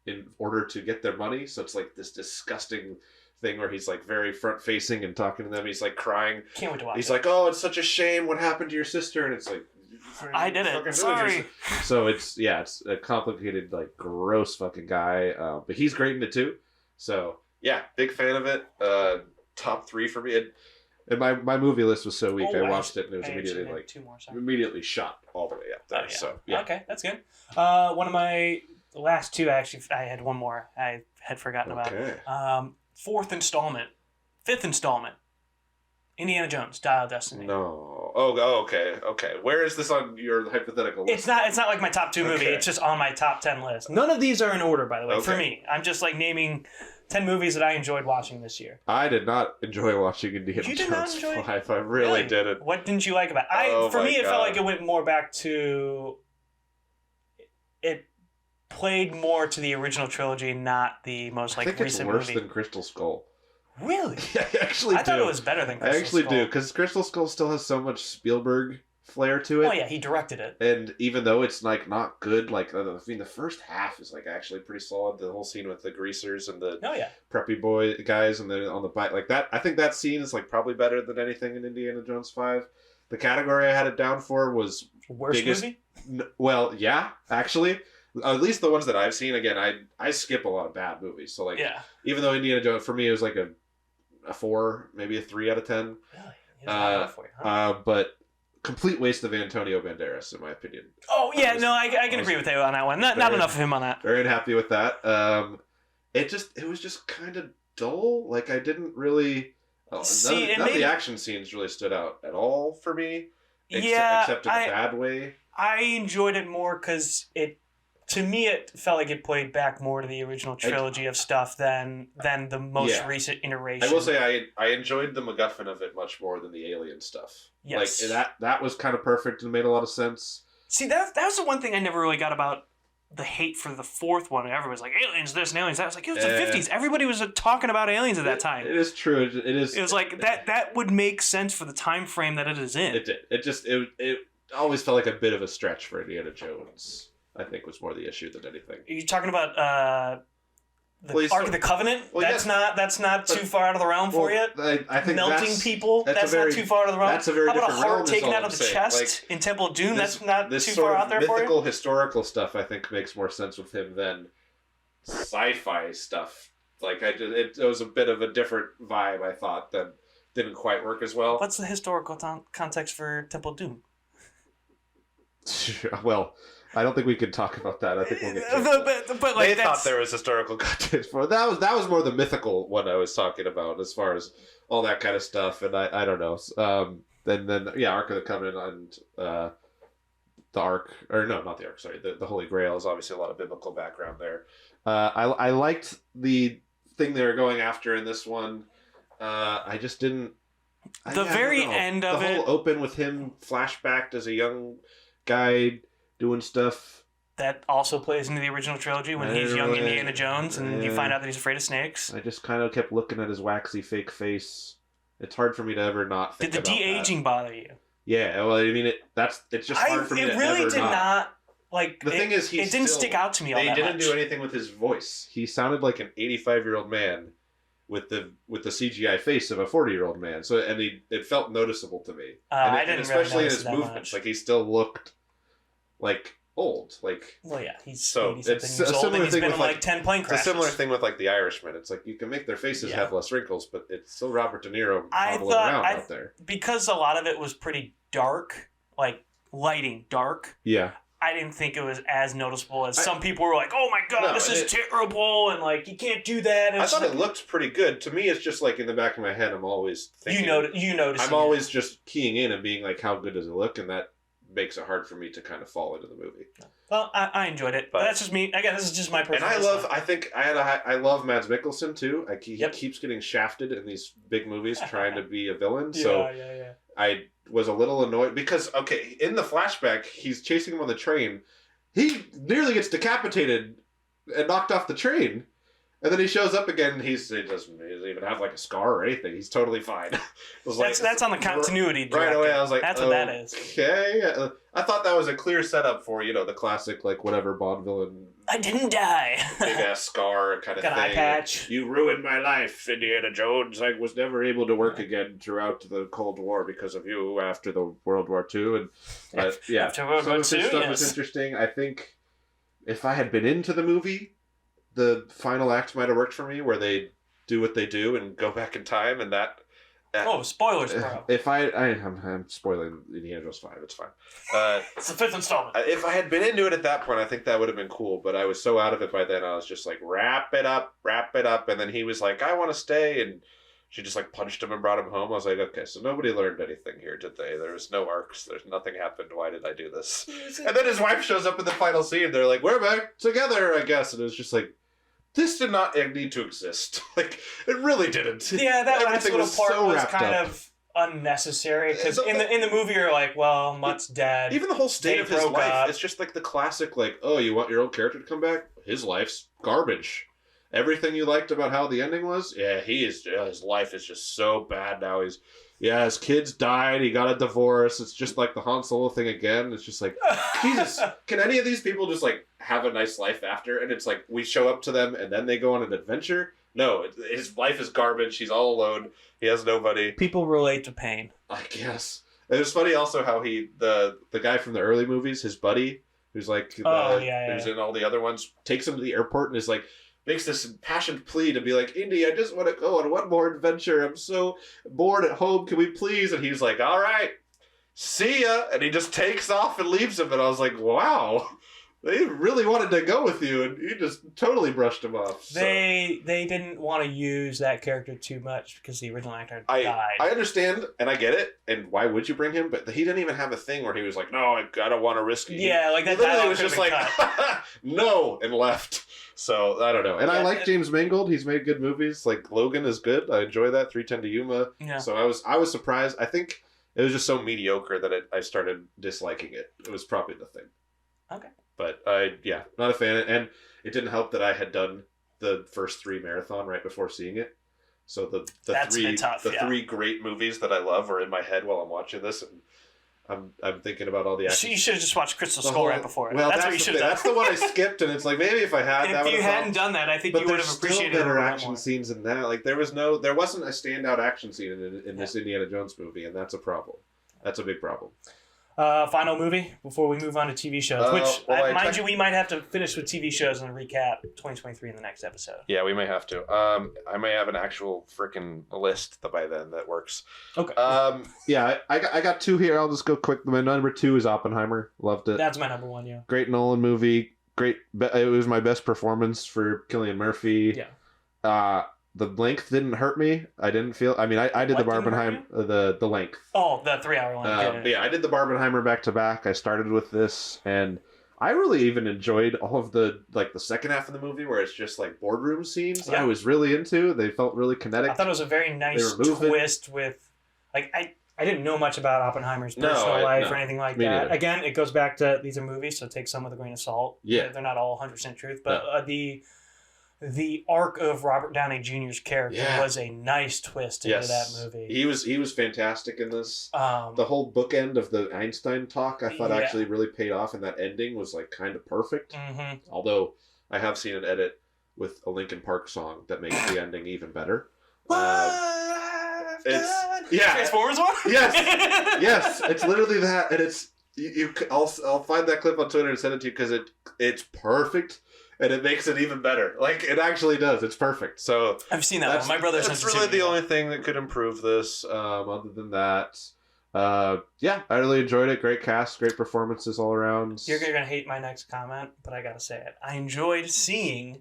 in order to get their money. So it's like this disgusting thing where he's like very front facing and talking to them. He's like crying. Can't wait to watch. He's like, "Oh, it's such a shame what happened to your sister," and it's like, I did it. Sorry. So it's a complicated, like gross fucking guy, but he's great in it too. So yeah, big fan of it. Top 3 for me. And my movie list was so weak. I watched it and it was immediately immediately shot all the way up there. So yeah. Okay, that's good. One of my last 2, actually, I had one more I had forgotten about. Fifth installment. Indiana Jones, Dial of Destiny. No. Oh, okay. Where is this on your hypothetical list? It's not like my top 2 movie. It's just on my top 10 list. None of these are in order, by the way, for me. I'm just like naming 10 movies that I enjoyed watching this year. I did not enjoy watching Indiana Jones 5. I really didn't. What didn't you like about it? For me, it felt like it went more back to... It played more to the original trilogy, not the most recent movie. I think it's worse than Crystal Skull. Really? I actually do. I thought it was better than Crystal Skull. I actually do, because Crystal Skull still has so much Spielberg flair to it. Oh yeah, he directed it. And even though it's like not good, like the first half is like actually pretty solid. The whole scene with the greasers and the preppy boy guys and then on the bike like that. I think that scene is like probably better than anything in Indiana Jones 5. The category I had it down for was worst movie. Well, yeah, actually. At least the ones that I've seen. Again, I skip a lot of bad movies. So like, even though Indiana Jones for me it was like a 4, maybe a 3 out of 10. Really? But complete waste of Antonio Banderas, in my opinion. Oh yeah, I can agree with you on that one. Not enough of him on that. Very unhappy with that. It was just kind of dull. Like I didn't really. None of the action scenes really stood out at all for me. Except in a bad way. I enjoyed it more because to me, it felt like it played back more to the original trilogy of stuff than the most recent iteration. I will say I enjoyed the MacGuffin of it much more than the alien stuff. Yes. Like that was kind of perfect and made a lot of sense. See, that was the one thing I never really got about the hate for the fourth one. Everyone was like, aliens this and aliens that. I was like, it was the 50s. Everybody was talking about aliens at that time. It is true. It is. It was like that would make sense for the time frame that it is in. It did. It always felt like a bit of a stretch for Indiana Jones. I think was more the issue than anything. Are you talking about the Ark of the Covenant? Well, that's not too far out of the realm for you. I think melting people. That's not too far out of the realm. That's a very How about different a heart realm, taken out of the chest in Temple of Doom? That's not too far out there for you. Mythical, historical stuff I think makes more sense with him than sci-fi stuff. Like it was a bit of a different vibe. I thought that didn't quite work as well. What's the historical context for Temple of Doom? Well. I don't think we can talk about that. I think we'll get to but like they thought there was historical context for that was more the mythical one I was talking about as far as all that kind of stuff. And I don't know. Then Ark of the Covenant and the Ark, or no, not the Ark. Sorry, the Holy Grail is obviously a lot of biblical background there. I liked the thing they were going after in this one. I just didn't. The very end of it, the whole open with him flashbacked as a young guy. Doing stuff that also plays into the original trilogy when he's young Indiana Jones and you find out that he's afraid of snakes. I just kind of kept looking at his waxy fake face. It's hard for me to ever not think about that. Did the de-aging bother you? Yeah, well, I mean, it's just hard for me to ever not. It really did not. Like the thing is, it didn't stick out to me all that much. They didn't do anything with his voice. He sounded like an 85-year-old man with the CGI face of a 40-year-old man. So it felt noticeable to me. I didn't especially really in his movements, like he still looked. Like old, like he's so 80 something years old and he's been in like 10 plane crashes. It's a similar thing with like the Irishman. It's like you can make their faces have less wrinkles, but it's still Robert De Niro hobbling around out there. Because a lot of it was pretty dark, like lighting dark. Yeah. I didn't think it was as noticeable as some people were like, "Oh my god, this is terrible," and like you can't do that. And I thought it looked pretty good. To me, it's just like in the back of my head, I'm always thinking. You notice. I'm always just keying in and being like, "How good does it look?" And that makes it hard for me to kind of fall into the movie. Well, I enjoyed it, but that's just me. Again, this is just my personal. And I love Mads Mikkelsen too. He keeps getting shafted in these big movies trying to be a villain. So I was a little annoyed because in the flashback, he's chasing him on the train. He nearly gets decapitated and knocked off the train. And then he shows up again. He doesn't even have like a scar or anything. He's totally fine. That's on the continuity. Right away, I was like, that's what that is. Okay, I thought that was a clear setup for the classic like whatever Bond villain. I didn't die. Big ass scar kind of thing. Got an eye patch. You ruined my life, Indiana Jones. I was never able to work again throughout the Cold War because of you after the World War II. And after World War II, some of his stuff was interesting. I think if I had been into the movie, the final act might have worked for me, where they do what they do and go back in time, and that. Spoilers, bro! If I'm spoiling Indiana Jones 5. It's fine. It's the 5th installment. If I had been into it at that point, I think that would have been cool. But I was so out of it by then, I was just like, wrap it up, and then he was like, I want to stay, and she just like punched him and brought him home. I was like, okay, so nobody learned anything here, did they? There was no arcs. There's nothing happened. Why did I do this? And then his wife shows up in the final scene. They're like, we're back together, I guess, and it was just like. This did not need to exist. Like, it really didn't. Yeah, that last little part was kind of unnecessary. Because in the movie, you're like, well, Mutt's dead. Even the whole state of his life, it's just like the classic, like, oh, you want your old character to come back? His life's garbage. Everything you liked about how the ending was? Yeah, his life is just so bad now. He's, yeah, his kids died, he got a divorce. It's just like the Han Solo thing again. It's just like, Jesus, can any of these people just like have a nice life after? And it's like, we show up to them and then they go on an adventure? No, his life is garbage. He's all alone. He has nobody. People relate to pain. I guess. And it's funny also how the guy from the early movies, his buddy, who's like, who's in all the other ones, takes him to the airport and is like, makes this impassioned plea to be like, Indy, I just want to go on one more adventure. I'm so bored at home. Can we please? And he's like, all right, see ya. And he just takes off and leaves him. And I was like, wow, they really wanted to go with you. And you just totally brushed him off. So. They didn't want to use that character too much because the original actor died. I understand and I get it. And why would you bring him? But he didn't even have a thing where he was like, no, I don't want to risk it. Yeah, like that. He literally was just like, no, and left. So, I don't know. And I like James Mangold. He's made good movies. Like, Logan is good. I enjoy that. 3:10 to Yuma. Yeah. So, I was surprised. I think it was just so mediocre that I started disliking it. It was probably the thing. Okay. But, not a fan. And it didn't help that I had done the first 3 marathon right before seeing it. So, the three great movies that I love are in my head while I'm watching this. And I'm thinking about all the action. You should have just watched Crystal Skull right before it. Well, that's what you should have done. That's the one I skipped, and it's like, maybe if I had that. If you hadn't done that, I think you would have appreciated it. But there's still better action scenes in that. Like, there wasn't a standout action scene in this Indiana Jones movie, and that's a problem. That's a big problem. Final movie before we move on to TV shows, which, mind you, we might have to finish with TV shows and recap 2023 in the next episode. Yeah, we may have to. I may have an actual freaking list by then that works. Okay. Yeah, I got 2 here. I'll just go quick. My number 2 is Oppenheimer. Loved it. That's my number 1, yeah. Great Nolan movie. Great. It was my best performance for Cillian Murphy. Yeah. The length didn't hurt me. I didn't feel. I mean, I did the Barbenheimer. The length. Oh, the 3-hour length. Yeah, I did the Barbenheimer back to back. I started with this, and I really even enjoyed all of the second half of the movie where it's just like boardroom scenes. Yeah. I was really into. They felt really kinetic. I thought it was a very nice twist with, like, I didn't know much about Oppenheimer's personal life or anything like that. Neither. Again, it goes back to these are movies, so take some with a grain of salt. Yeah, they're not all 100% truth, but the arc of Robert Downey Jr.'s character was a nice twist into that movie. He was fantastic in this. The whole bookend of the Einstein talk, I thought actually really paid off, and that ending was like kind of perfect. Mm-hmm. Although I have seen an edit with a Linkin Park song that makes the ending even better. Transformers one. Yes, it's literally that, and it's I'll find that clip on Twitter and send it to you because it's perfect. And it makes it even better. Like, it actually does. It's perfect. So I've seen that one. My brother sent it to me. That's really the only thing that could improve this. Other than that, I really enjoyed it. Great cast, great performances all around. You're going to hate my next comment, but I got to say it. I enjoyed seeing, I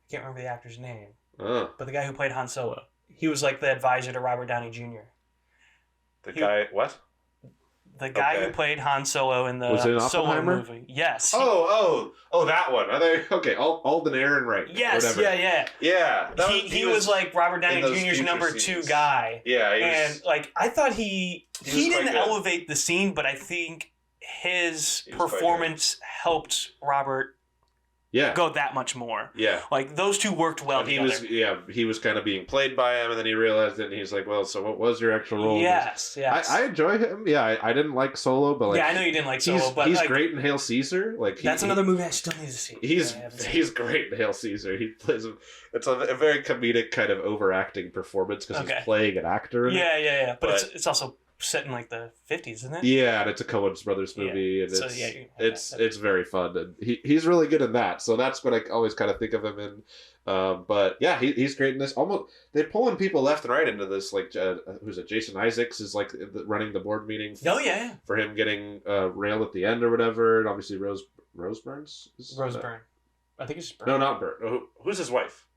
can't remember the actor's name, but the guy who played Han Solo. He was like the advisor to Robert Downey Jr. The guy who played Han Solo in the Solo movie. Yes. Oh, that one. Are they okay? Alden Ehrenreich. Yes. Whatever. Yeah. He was like Robert Downey Jr.'s number 2 guy. Yeah. I thought he didn't elevate the scene, but I think his performance helped Robert go that much more. Yeah. Like, those two worked well together. He was kind of being played by him, and then he realized it, and he's like, well, so what was your actual role? Yes. I enjoy him. Yeah, I didn't like Solo, but like... Yeah, I know you didn't like Solo, but... He's great in Hail Caesar. That's another movie I still need to see. He's great in Hail Caesar. He plays... It's a very comedic kind of overacting performance, because he's playing an actor in it. Yeah. But it's also... set in like the 50s, isn't it? Yeah, and it's a Coen Brothers movie, and it's very fun, and he's really good in that. So that's what I always kind of think of him in. But yeah, he's great in this. Almost they're pulling people left and right into this. Like who's it? Jason Isaacs is like running the board meeting. For him getting railed at the end or whatever, and obviously Rose Byrne. I think it's Byrne. No, not Byrne. Who's his wife?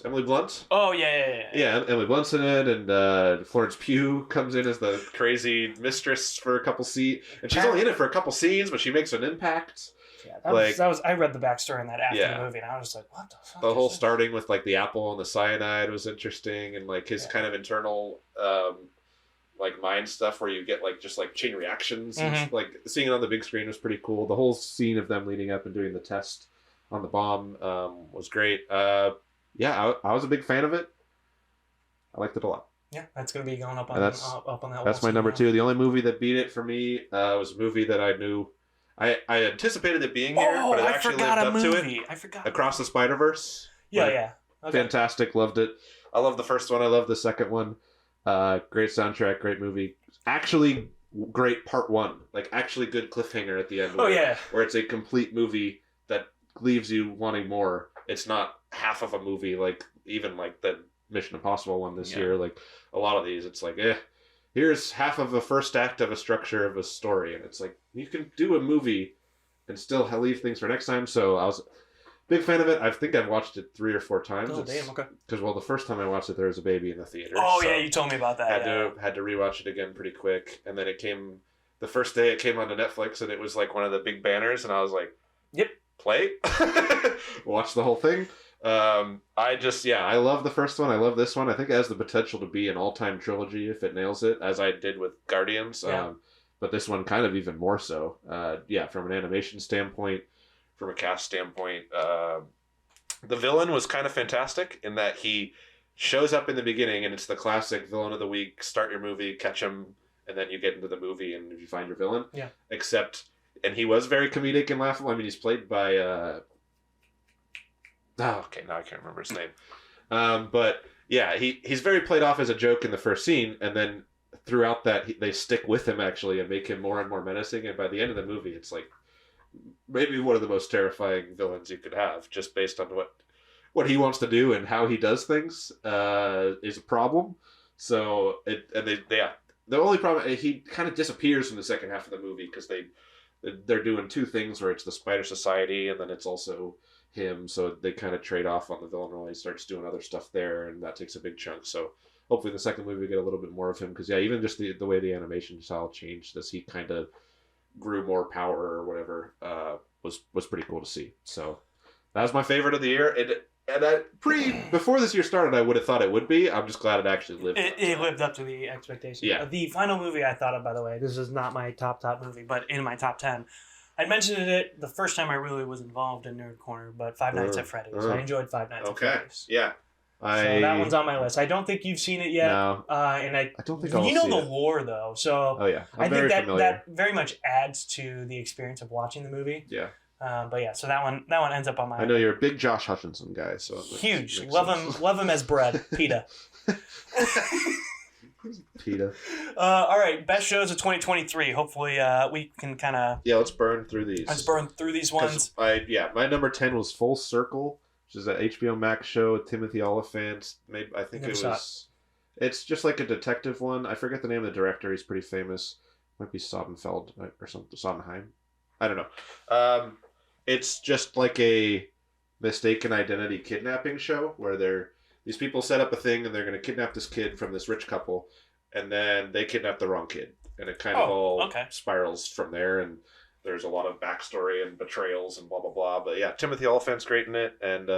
Emily Blunt. Oh, yeah. Yeah, Emily Blunt's in it, and Florence Pugh comes in as the crazy mistress for a couple scenes. And she's only in it for a couple scenes, but she makes an impact. Yeah, that was. I read the backstory on that after the movie, and I was just like, what the fuck? The whole starting with like the apple and the cyanide was interesting, and like his kind of internal like mind stuff where you get like just like chain reactions. And, like seeing it on the big screen was pretty cool. The whole scene of them leading up and doing the test on the bomb was great. Yeah, I was a big fan of it. I liked it a lot. Yeah, that's going to be going up on that. That's my number 2. The only movie that beat it for me was a movie that I knew. I anticipated it being here, but it actually lived up to it. I forgot. Across the Spider-Verse. Yeah. Okay. Fantastic. Loved it. I love the first one. I love the second one. Great soundtrack. Great movie. Actually, great part 1. Like, actually good cliffhanger at the end. Where it's a complete movie that leaves you wanting more. It's not half of a movie, like, even like the Mission Impossible one this year. Like, a lot of these, it's like, here's half of a first act of a structure of a story. And it's like, you can do a movie and still leave things for next time. So I was a big fan of it. I think I've watched it 3 or 4 times. Oh, damn, okay. Because, the first time I watched it, there was a baby in the theater. Oh, so yeah, you told me about that. Had to rewatch it again pretty quick. And then the first day it came onto Netflix, and it was like one of the big banners, and I was like, yep. Play. Watch the whole thing. I love the first one. I love this one. I think it has the potential to be an all-time trilogy if it nails it, as I did with Guardians. But this one kind of even more so. From an animation standpoint, from a cast standpoint, the villain was kind of fantastic in that he shows up in the beginning, and it's the classic villain of the week. Start your movie, catch him, and then you get into the movie, and you find your villain. Yeah. And he was very comedic and laughable. I mean, he's played by... now I can't remember his name. But yeah, he's very played off as a joke in the first scene, and then throughout that, they stick with him actually and make him more and more menacing. And by the end of the movie, it's like maybe one of the most terrifying villains you could have, just based on what he wants to do and how he does things is a problem. So the only problem, he kind of disappears from the second half of the movie because they're doing 2 things where it's the Spider Society and then it's also him, so they kind of trade off on the villain role. He starts doing other stuff there, and that takes a big chunk. So hopefully in the second movie we get a little bit more of him, because even just the way the animation style changed as he kind of grew more power or whatever was pretty cool to see. So that was my favorite of the year. Before this year started, I would have thought it would be. I'm just glad it actually lived. It lived up to the expectations. Yeah. The final movie I thought of, by the way, this is not my top movie, but in my top 10. I mentioned it the first time I really was involved in Nerd Corner, but Five Nights at Freddy's. I enjoyed Five Nights at Freddy's. Yeah. So that one's on my list. I don't think you've seen it yet. No. And I don't think I'll see the lore, though. So oh, yeah. I think that very much adds to the experience of watching the movie. Yeah. But yeah, so that one ends up on my... I know you're a big Josh Hutcherson guy. So huge. Love him as bread. PETA. PETA. All right, best shows of 2023. Hopefully we can kind of... Yeah, let's burn through these. Ones. My number 10 was Full Circle, which is an HBO Max show with Timothy Olyphant. It's just like a detective one. I forget the name of the director. He's pretty famous. Might be Sodenfeld or something. Sodenheim. I don't know. It's just like a mistaken identity kidnapping show where these people set up a thing and they're going to kidnap this kid from this rich couple, and then they kidnap the wrong kid, and it kind of spirals from there. And there's a lot of backstory and betrayals and blah blah blah. But yeah, Timothy Olyphant's great in it, and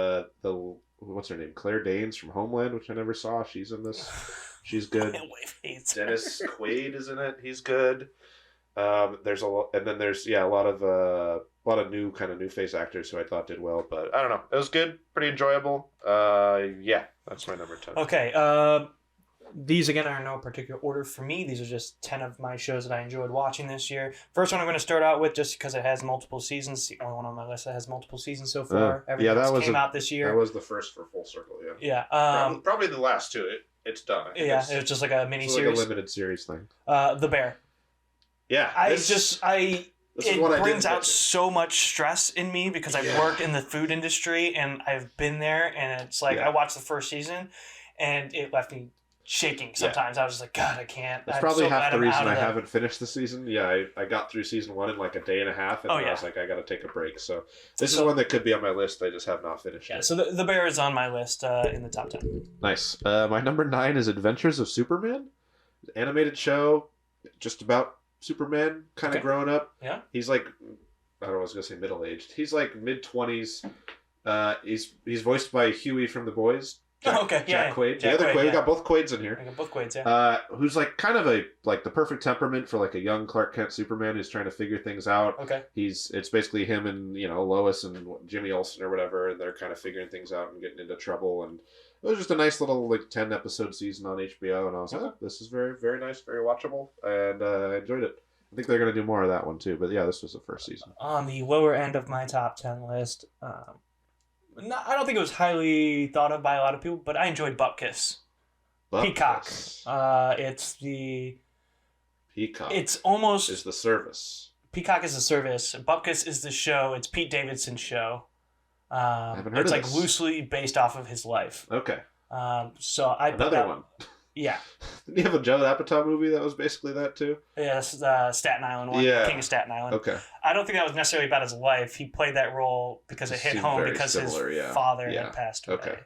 what's her name? Claire Danes from Homeland, which I never saw. She's in this. She's good. Dennis Quaid is in it. He's good. There's a lot, and then there's a lot of new face actors who I thought did well, but I don't know. It was good, pretty enjoyable. That's my number 10. Okay. These again are in no particular order for me. These are just 10 of my shows that I enjoyed watching this year. First one I'm going to start out with, just because it has multiple seasons. The only one on my list that has multiple seasons so far. Everything else came out this year. That was the first for Full Circle. Yeah. Yeah. Probably the last two. It's done. It was just like a mini series, like a limited series thing. The Bear. Yeah. It brings out so much stress in me because I've worked in the food industry and I've been there, and it's like I watched the first season and it left me shaking sometimes. I was just like, God, I can't. That's probably half the reason I haven't finished the season. Yeah, I got through season 1 in like a day and a half, and I was like, I got to take a break. So this is one that could be on my list. I just have not finished it. So the Bear is on my list in the top 10. Nice. My number 9 is Adventures of Superman. Animated show just about Superman kind of growing up. Yeah. He's like, I don't know, I was going to say middle-aged. He's like mid-20s. He's voiced by Huey from The Boys. Jack Quaid. Jack the other Quaid. We got both Quaids in here. I got both Quaids, yeah. Who's like kind of the perfect temperament for like a young Clark Kent Superman who's trying to figure things out. Okay. It's basically him and Lois and Jimmy Olsen or whatever, and they're kind of figuring things out and getting into trouble. And it was just a nice little 10-episode season on HBO, and I was like, this is very, very nice, very watchable, and I enjoyed it. I think they're going to do more of that one too, but yeah, this was the first season. On the lower end of my top 10 list, I don't think it was highly thought of by a lot of people, but I enjoyed Bupkis. Peacock. It's the... Peacock. It's almost... is the service. Peacock is the service. Bupkis is the show. It's Pete Davidson's show. I haven't heard of this. It's loosely based off of his life. Okay. So I Another one. Yeah. Didn't you have a Judd Apatow movie that was basically that too? Yeah, that's the Staten Island one. Yeah. King of Staten Island. Okay. I don't think that was necessarily about his life. He played that role because it hit home because similar, his father had passed away. Okay.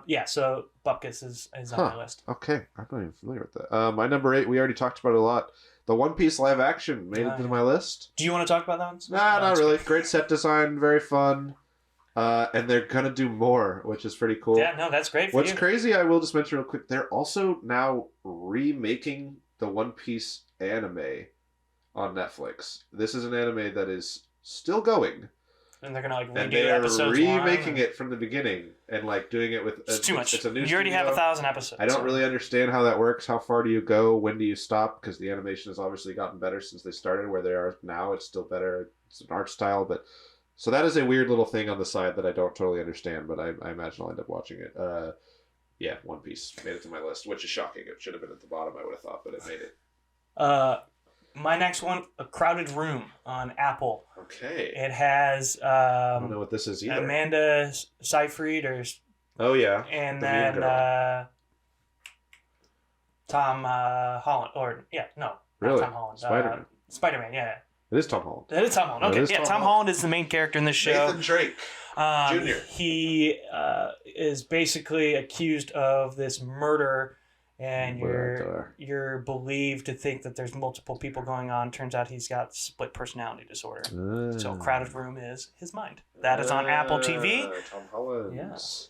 Yeah. So Bupkis is on my list. Okay. I'm not even familiar with that. My number 8, we already talked about it a lot. The One Piece live action made it to my list. Do you want to talk about that one? Nah, not really. Great set design, very fun. And they're gonna do more, which is pretty cool. Yeah, no, that's great for What's you. crazy, I will just mention real quick, they're also now remaking the One Piece anime on Netflix. This is an anime that is still going. And they're gonna and they are remaking it from the beginning and doing it with... It's too much. It's a new you already have 1,000 episodes. I don't really understand how that works. How far do you go? When do you stop? Because the animation has obviously gotten better since they started. Where they are now, it's still better. It's an art style, but... So that is a weird little thing on the side that I don't totally understand, but I imagine I'll end up watching it. Yeah, One Piece made it to my list, which is shocking. It should have been at the bottom, I would have thought, but it made it. My next one, A Crowded Room on Apple. Okay. It has... I don't know what this is either. Amanda Seyfried Oh, yeah. And then Tom Holland. Really? Tom Holland. Spider-Man. Spider-Man, yeah. It is Tom Holland. It is Tom Holland. Okay, Tom Holland is the main character in this show. Nathan Drake Jr. He is basically accused of this murder, and you're believed to think that there's multiple people going on. Turns out he's got split personality disorder. So Crowded Room is his mind. That is on Apple TV. Tom Holland. Yes.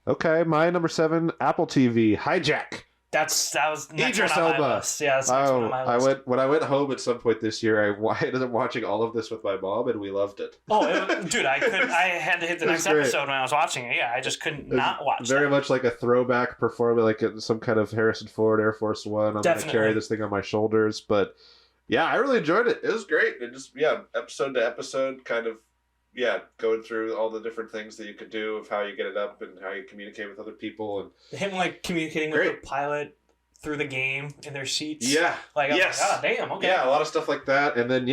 Okay, my number 7, Apple TV, Hijack. That was next Idris one on my Elba. list. Yeah, that's next one on my list. When I went home at some point this year, I ended up watching all of this with my mom, and we loved it. Dude, I had to hit the next episode when I was watching it. Yeah, I just couldn't not watch it. Very much like a throwback performance, like some kind of Harrison Ford Air Force One. I'm going to carry this thing on my shoulders. But yeah, I really enjoyed it. It was great. It just, episode to episode, kind of, going through all the different things that you could do of how you get it up and how you communicate with other people. And him, communicating with the pilot through the game in their seats. Yeah. Yes. Oh, damn, okay. Yeah, a lot of stuff like that. And then,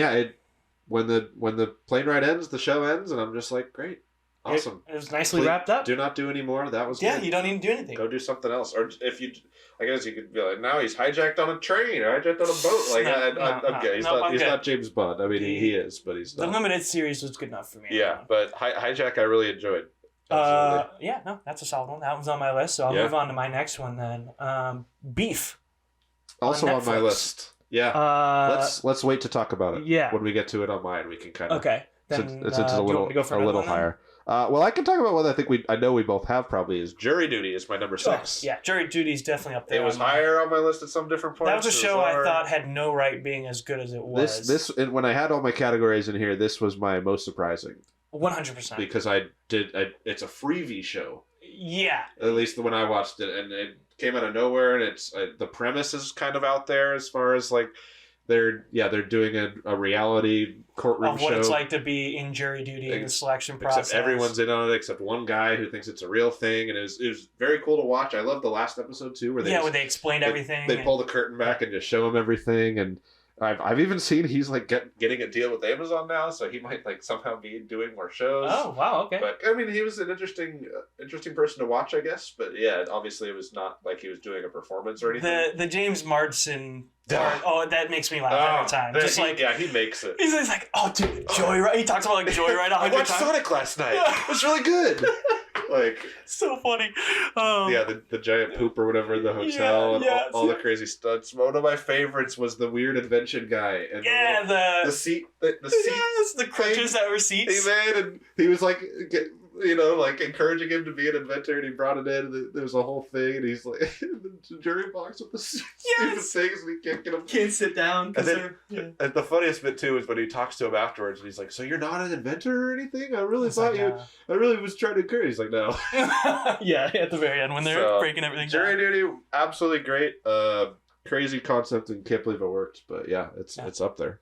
when the plane ride ends, the show ends, and I'm just like, great. Awesome. It was nicely wrapped up. Do not do any more. That was good. You don't need to do anything. Go do something else. Or if you... I guess you could be like, now he's hijacked on a train or hijacked on a boat. Okay, he's not James Bond. I mean, he is, but he's not. The limited series was good enough for me. Yeah, but Hijack I really enjoyed. That's a solid one. That one's on my list, so I'll move on to my next one then. Beef. Also on my list. Yeah. Let's wait to talk about it. Yeah. When we get to it on mine, we can kind of... Okay. Then, it's a little higher. Well, I can talk about what I know we both have probably is Jury Duty is my number 6. Yeah, Jury Duty is definitely up there. It was higher on my list at some different points. That was a show I thought had no right being as good as it was. This when I had all my categories in here, this was my most surprising. 100%. Because it's a freebie show. Yeah. At least when I watched it, and it came out of nowhere, and it's the premise is kind of out there as far as they're doing a reality courtroom show. Of what it's like to be in jury duty in the selection process. Except everyone's in on it except one guy who thinks it's a real thing, and it was very cool to watch. I loved the last episode too, where they explained everything. They pull the curtain back and just show him everything, and I've even seen he's getting a deal with Amazon now, so he might somehow be doing more shows. Oh wow, okay. But I mean, he was an interesting person to watch, I guess. But yeah, obviously it was not like he was doing a performance or anything. The James Marsden part, that makes me laugh every time. Just he makes it. He's like, oh dude, Joyride. He talks about Joyride. I watched Sonic last night. It was really good. So funny. The giant poop or whatever in the hotel and all the crazy stunts. One of my favorites was the weird invention guy and the seat. The crutches that were seats. He made, and he was like encouraging him to be an inventor, and he brought it in, and there's a whole thing, and he's like in the jury box with the stupid things, and he can't get him. Can't sit down. And the funniest bit too is when he talks to him afterwards, and he's like, "So you're not an inventor or anything? I really thought you. I really was trying to encourage." He's like, "No." Yeah, at the very end when they're breaking everything. Jury duty, absolutely great. Crazy concept, and can't believe it worked. But yeah, it's up there.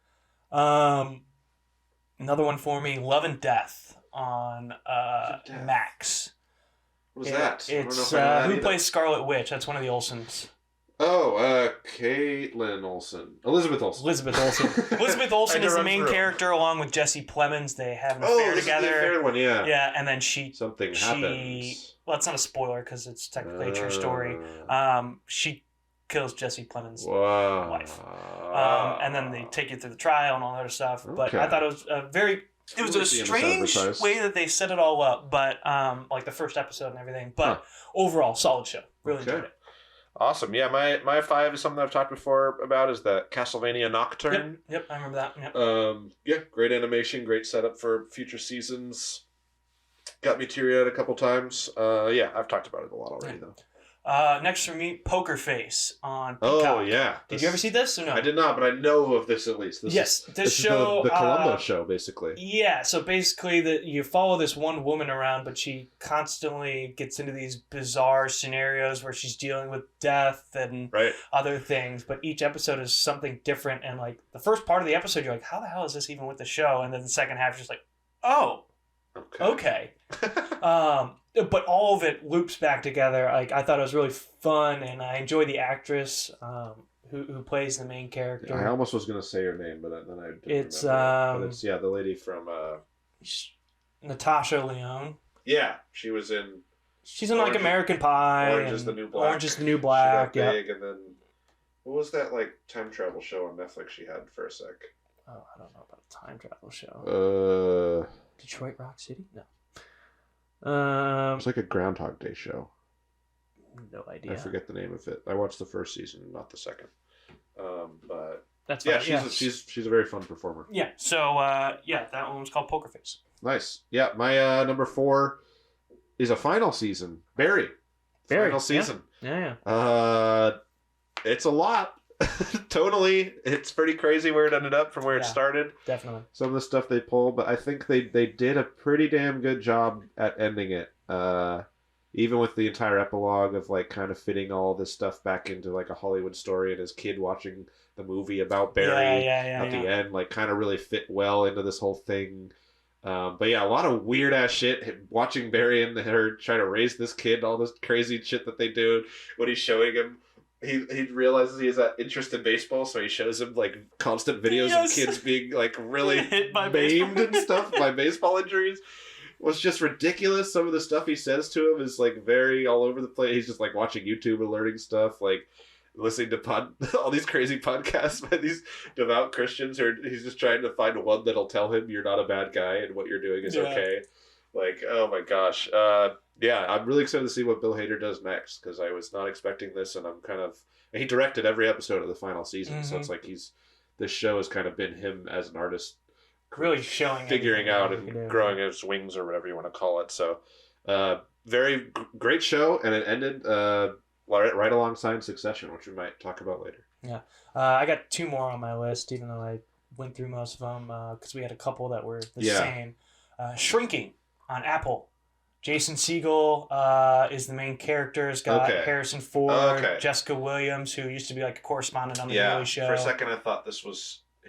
Another one for me, Love and Death on Max. What was that? It's who plays Scarlet Witch. That's one of the Olsens. Oh, Caitlin Olsen. Elizabeth Olsen. Elizabeth Olsen is the main character along with Jesse Plemons. They have an affair together. Is the affair one, yeah. Yeah, and then something happens. Well, it's not a spoiler because it's technically a true story. She kills Jesse Plemons' wife. And then they take you through the trial and all that other stuff. Okay. But I thought it was it was a strange way that they set it all up, but like the first episode and everything. But overall, solid show. Really enjoyed it. Awesome. Yeah, my 5 is something I've talked before about, is the Castlevania Nocturne. Yep, I remember that. Yep. Yeah, great animation, great setup for future seasons. Got me teary-eyed a couple times. Yeah, I've talked about it a lot already, though. Next for me, Poker Face on Peacock. Oh, yeah. Did you ever see this or no? I did not, but I know of this at least. This show... Is the Columbo show, basically. Yeah, so basically you follow this one woman around, but she constantly gets into these bizarre scenarios where she's dealing with death and other things, but each episode is something different, and like the first part of the episode, you're like, how the hell is this even with the show? And then the second half, you're just like, oh, okay. But all of it loops back together. Like I thought it was really fun, and I enjoy the actress who plays the main character. I almost was gonna say her name, but then I didn't it's remember. But it's the lady from Natasha Lyonne. Yeah, she was in. She's in like American Pie. Orange is the New Black. Orange is the New Black. She got big, and then what was that like time travel show on Netflix she had for a sec? Oh, I don't know about a time travel show. Detroit Rock City? No. It's like a Groundhog Day show. No idea. I forget the name of it. I watched the first season, not the second. But that's fine. She's a very fun performer. Yeah. So that one was called Poker Face. Nice. Yeah, my number 4 is a final season. Barry. Final season. Yeah. It's a lot. Totally, it's pretty crazy where it ended up from where it started. Definitely. Some of the stuff they pulled, but I think they did a pretty damn good job at ending it. Even with the entire epilogue of like kind of fitting all this stuff back into like a Hollywood story, and his kid watching the movie about Barry at the end, like kind of really fit well into this whole thing. But yeah, a lot of weird ass shit. Watching Barry and her try to raise this kid, all this crazy shit that they do. When he's showing him. He realizes he has that interest in baseball, so he shows him like constant videos of kids being like really maimed and stuff by baseball injuries. Was just ridiculous. Some of the stuff he says to him is like very all over the place. He's just like watching YouTube and learning stuff, like listening to all these crazy podcasts by these devout Christians, or he's just trying to find one that'll tell him you're not a bad guy and what you're doing is okay. Like, oh my gosh. Yeah, I'm really excited to see what Bill Hader does next, because I was not expecting this, and he directed every episode of the final season, so it's like this show has kind of been him as an artist, really showing, figuring out and growing his wings, or whatever you want to call it. So, very great show, and it ended right alongside Succession, which we might talk about later. Yeah, I got 2 more on my list, even though I went through most of them, because we had a couple that were the same. Shrinking on Apple. Jason Segel is the main character. It's got Harrison Ford, Jessica Williams, who used to be like a correspondent on the Daily Show. For a second I thought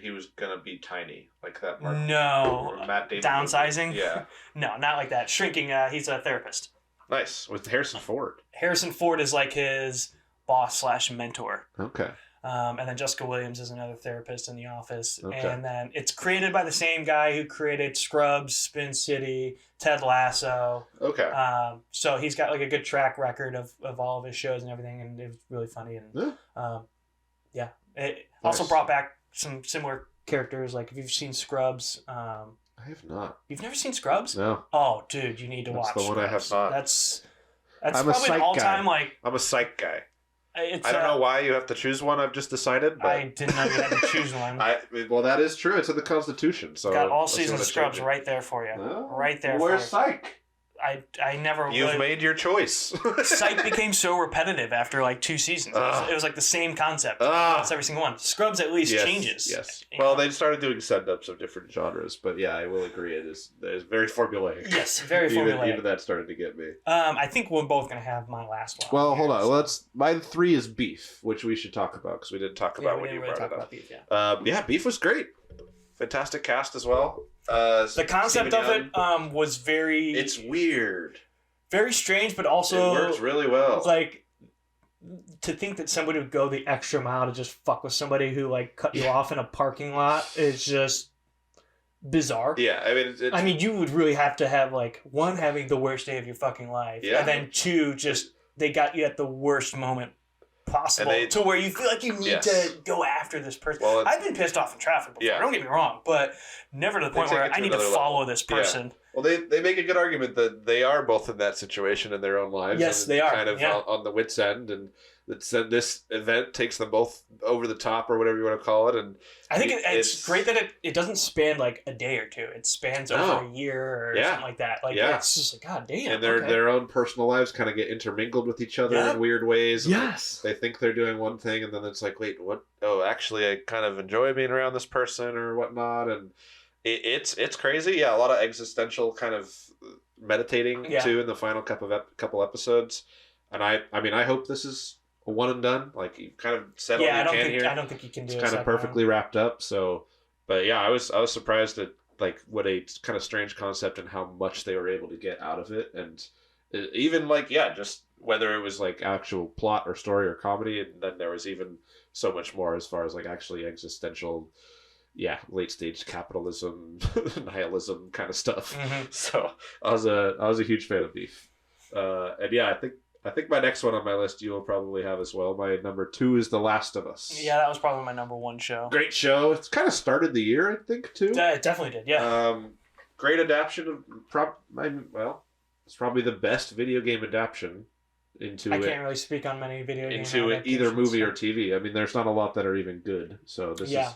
he was gonna be tiny, like that. Matt Damon downsizing. Movie. Yeah. No, not like that. Shrinking. He's a therapist. Nice, with Harrison Ford. Harrison Ford is like his boss / mentor. Okay. And then Jessica Williams is another therapist in The Office. Okay. And then it's created by the same guy who created Scrubs, Spin City, Ted Lasso. Okay. So he's got like a good track record of all of his shows and everything, and it was really funny. And it also brought back some similar characters. Like if you've seen Scrubs. I have not. You've never seen Scrubs? No. Oh, dude, you need to watch Scrubs. That's the one I have not. That's probably an all-time guy. I'm a psych guy. I don't know why you have to choose one. I've just decided. But I didn't know you had to choose one. Well, that is true. It's in the Constitution. So got all seasons of Scrubs right there for you. No. Right there. Where's Psych? I never. You've made your choice. Psych became so repetitive after like 2 seasons. It was like the same concept. That's every single one. Scrubs at least changes. Yes. Well, they started doing send-ups of different genres, but yeah, I will agree it is very formulaic. Yes, very formulaic. Even that started to get me. I think we're both gonna have my last one. Well, hold on. My 3 is beef, which we should talk about because We didn't talk about when you brought it up. Beef, Beef was great. Fantastic cast as well. The concept of it was very... It's weird. Very strange, but also... It works really well. Like, to think that somebody would go the extra mile to just fuck with somebody who, like, cut you off in a parking lot is just bizarre. Yeah, I mean, you would really have to have, like, 1, having the worst day of your fucking life, and then 2, just, they got you at the worst moment possible to where you feel like you need to go after this person. Well, I've been pissed off in traffic before, don't get me wrong, but never to the point where I need to follow this person. Yeah. Well, they make a good argument that they are both in that situation in their own lives. Yes, they are. Kind of on the wit's end, and this event takes them both over the top, or whatever you want to call it. And I think it's great that it doesn't span like a day or 2. It spans over a year or something like that. Like it's just like, God damn. And their own personal lives kind of get intermingled with each other in weird ways. Yes. They think they're doing one thing, and then it's like, wait, what? Oh, actually, I kind of enjoy being around this person or whatnot, and it's crazy. Yeah, a lot of existential kind of meditating too in the final couple episodes. And I hope this is a one and done. Like, you kind of said all you can here. I don't think you can do it. It's kind of perfectly wrapped up. So, but yeah, I was surprised at like what a kind of strange concept and how much they were able to get out of it, and even like just whether it was like actual plot or story or comedy, and then there was even so much more as far as like actually existential. Yeah, late stage capitalism, nihilism kind of stuff. Mm-hmm. So I was a huge fan of Beef, and yeah, I think my next one on my list you will probably have as well. My number 2 is The Last of Us. Yeah, that was probably my number 1 show. Great show. It's kind of started the year, I think, too. Yeah, it definitely did. Yeah. Great adaptation of it's probably the best video game adaptation into. I can't really speak on many video games into either movie or TV. I mean, there's not a lot that are even good. So this is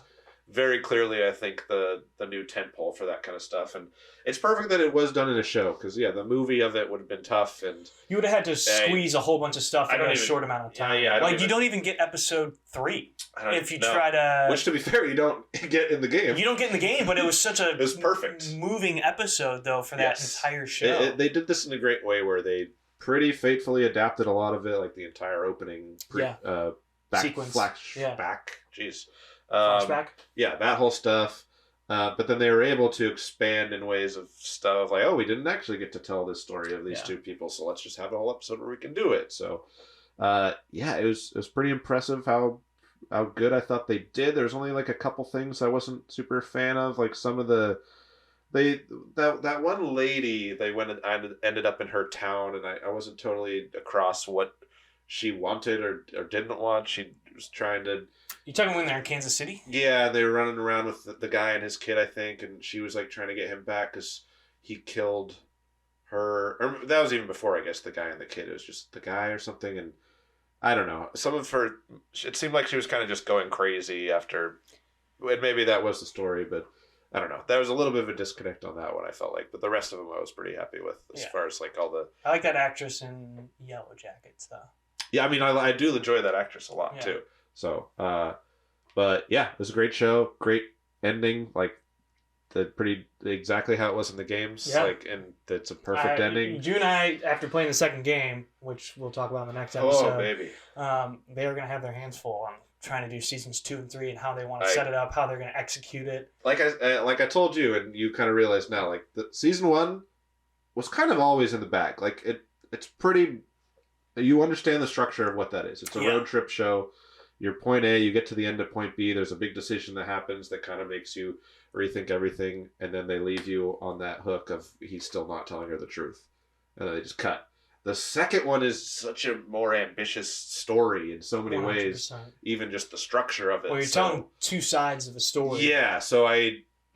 very clearly, I think, the new tentpole for that kind of stuff, and it's perfect that it was done in a show because the movie of it would have been tough, and you would have had to squeeze a whole bunch of stuff in a short amount of time. You don't even get episode 3 if you try to. Which, to be fair, you don't get in the game. You don't get in the game, but it was such a it was perfect moving episode though for that entire show. They did this in a great way where they pretty faithfully adapted a lot of it, like the entire opening sequence, flashback. Jeez. Flashback? Yeah, that whole stuff. But then they were able to expand in ways of stuff like, we didn't actually get to tell this story of these 2 people, so let's just have a whole episode where we can do it. So, it was pretty impressive how good I thought they did. There was only like a couple things I wasn't super a fan of, like some of the that one lady they went and ended up in her town, and I wasn't totally across what she wanted or didn't want. She was trying to. You talking when they're in Kansas City? Yeah, they were running around with the guy and his kid, I think, and she was like trying to get him back because he killed her. Or that was even before, I guess, the guy and the kid. It was just the guy or something, and I don't know. Some of her, it seemed like she was kind of just going crazy after. And maybe that was the story, but I don't know. There was a little bit of a disconnect on that one, I felt like, but the rest of them I was pretty happy with as far as like all the. I like that actress in Yellow Jackets, though. Yeah, I mean, I do enjoy that actress a lot too. So, but yeah, it was a great show, great ending, like exactly how it was in the games, and it's a perfect ending. You and I, after playing the second game, which we'll talk about in the next episode, baby, they are going to have their hands full on trying to do seasons 2 and 3 and how they want to set it up, how they're going to execute it. Like I told you, and you kind of realize now, like the season 1 was kind of always in the back. Like it's pretty. You understand the structure of what that is. It's a road trip show. You're point A, you get to the end of point B, there's a big decision that happens that kind of makes you rethink everything, and then they leave you on that hook of he's still not telling her the truth. And then they just cut. The second one is such a more ambitious story in so many 100%. Ways, even just the structure of it. Well, you're telling 2 sides of a story. Yeah, so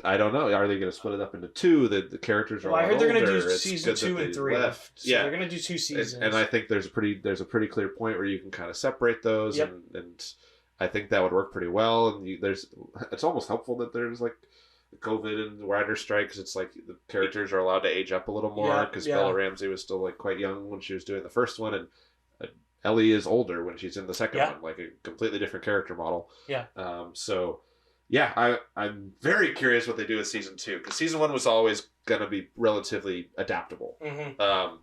I don't know. Are they going to split it up into 2? The characters are. Well, I heard they're going to do season 2 and 3. So they're going to do 2 seasons. And I think there's a pretty clear point where you can kind of separate those, and I think that would work pretty well. And it's almost helpful that there's like COVID and the writer's strike, because it's like the characters are allowed to age up a little more, because Bella Ramsey was still like quite young when she was doing the first one, and Ellie is older when she's in the second one, like a completely different character model. Yeah. I'm very curious what they do with season 2, because season 1 was always going to be relatively adaptable. Mm-hmm.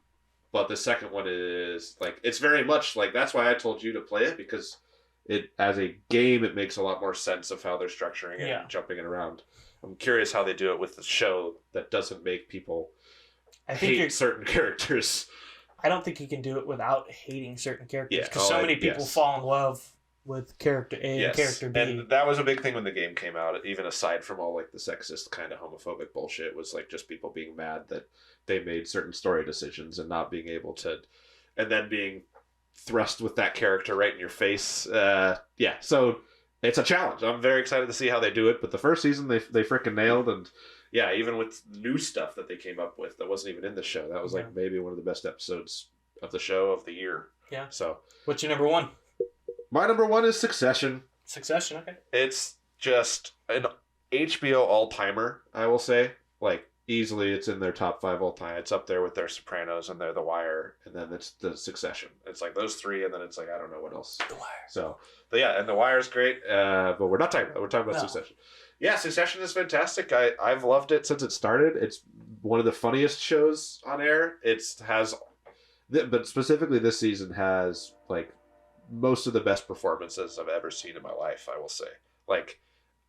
But the second one is like, it's very much like, that's why I told you to play it, because it, as a game, it makes a lot more sense of how they're structuring it and jumping it around. I'm curious how they do it with the show that doesn't make people hate certain characters. I don't think you can do it without hating certain characters, because so many people fall in love with character A and character B. And that was a big thing when the game came out, even aside from all like the sexist kind of homophobic bullshit, was like just people being mad that they made certain story decisions and not being able to, and then being thrust with that character right in your face. So it's a challenge. I'm very excited to see how they do it, but the first season they freaking nailed, and even with new stuff that they came up with that wasn't even in the show. That was like maybe one of the best episodes of the show of the year. Yeah. So what's your number one? My number one is Succession. Succession, okay. It's just an HBO all-timer, I will say. Like, easily it's in their top 5 all time. It's up there with their Sopranos and their The Wire, and then it's the Succession. It's like those 3, and then it's like, I don't know what else. The Wire. So, but and The Wire is great, but we're not talking about it. We're talking about Succession. Yeah, Succession is fantastic. I've loved it since it started. It's one of the funniest shows on air. But specifically this season has, like, most of the best performances I've ever seen in my life, I will say. Like,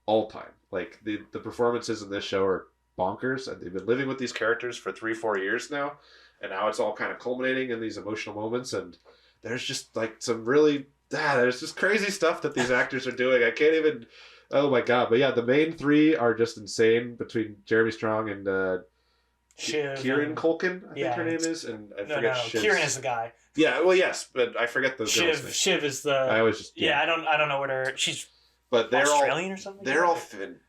all time. Like, the performances in this show are bonkers, and they've been living with these characters for 3-4 years now, and now it's all kind of culminating in these emotional moments, and there's just, like, some really... there's just crazy stuff that these actors are doing. I can't even... Oh, my God. But, yeah, the main 3 are just insane, between Jeremy Strong and... Kieran Culkin, I think her name is, and I forget Shiv's. Kieran is the guy. Yeah, well, yes, but I forget the girl's name. Shiv is the. I always just I don't know what her. She's. But they're Australian or something. They're all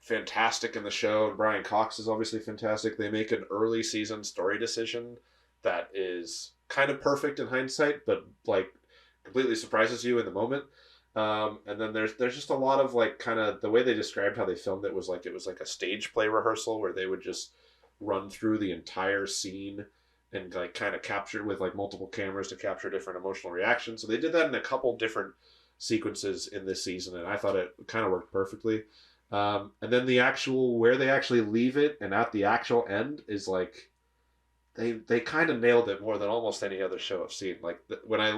fantastic in the show, and Brian Cox is obviously fantastic. They make an early season story decision that is kind of perfect in hindsight, but like completely surprises you in the moment. And then there's just a lot of like kind of the way they described how they filmed it was like a stage play rehearsal where they would just run through the entire scene and like kind of capture with like multiple cameras to capture different emotional reactions. So they did that in a couple different sequences in this season, and I thought it kind of worked perfectly. And then the actual where they actually leave it and at the actual end is like they kind of nailed it more than almost any other show I've seen. Like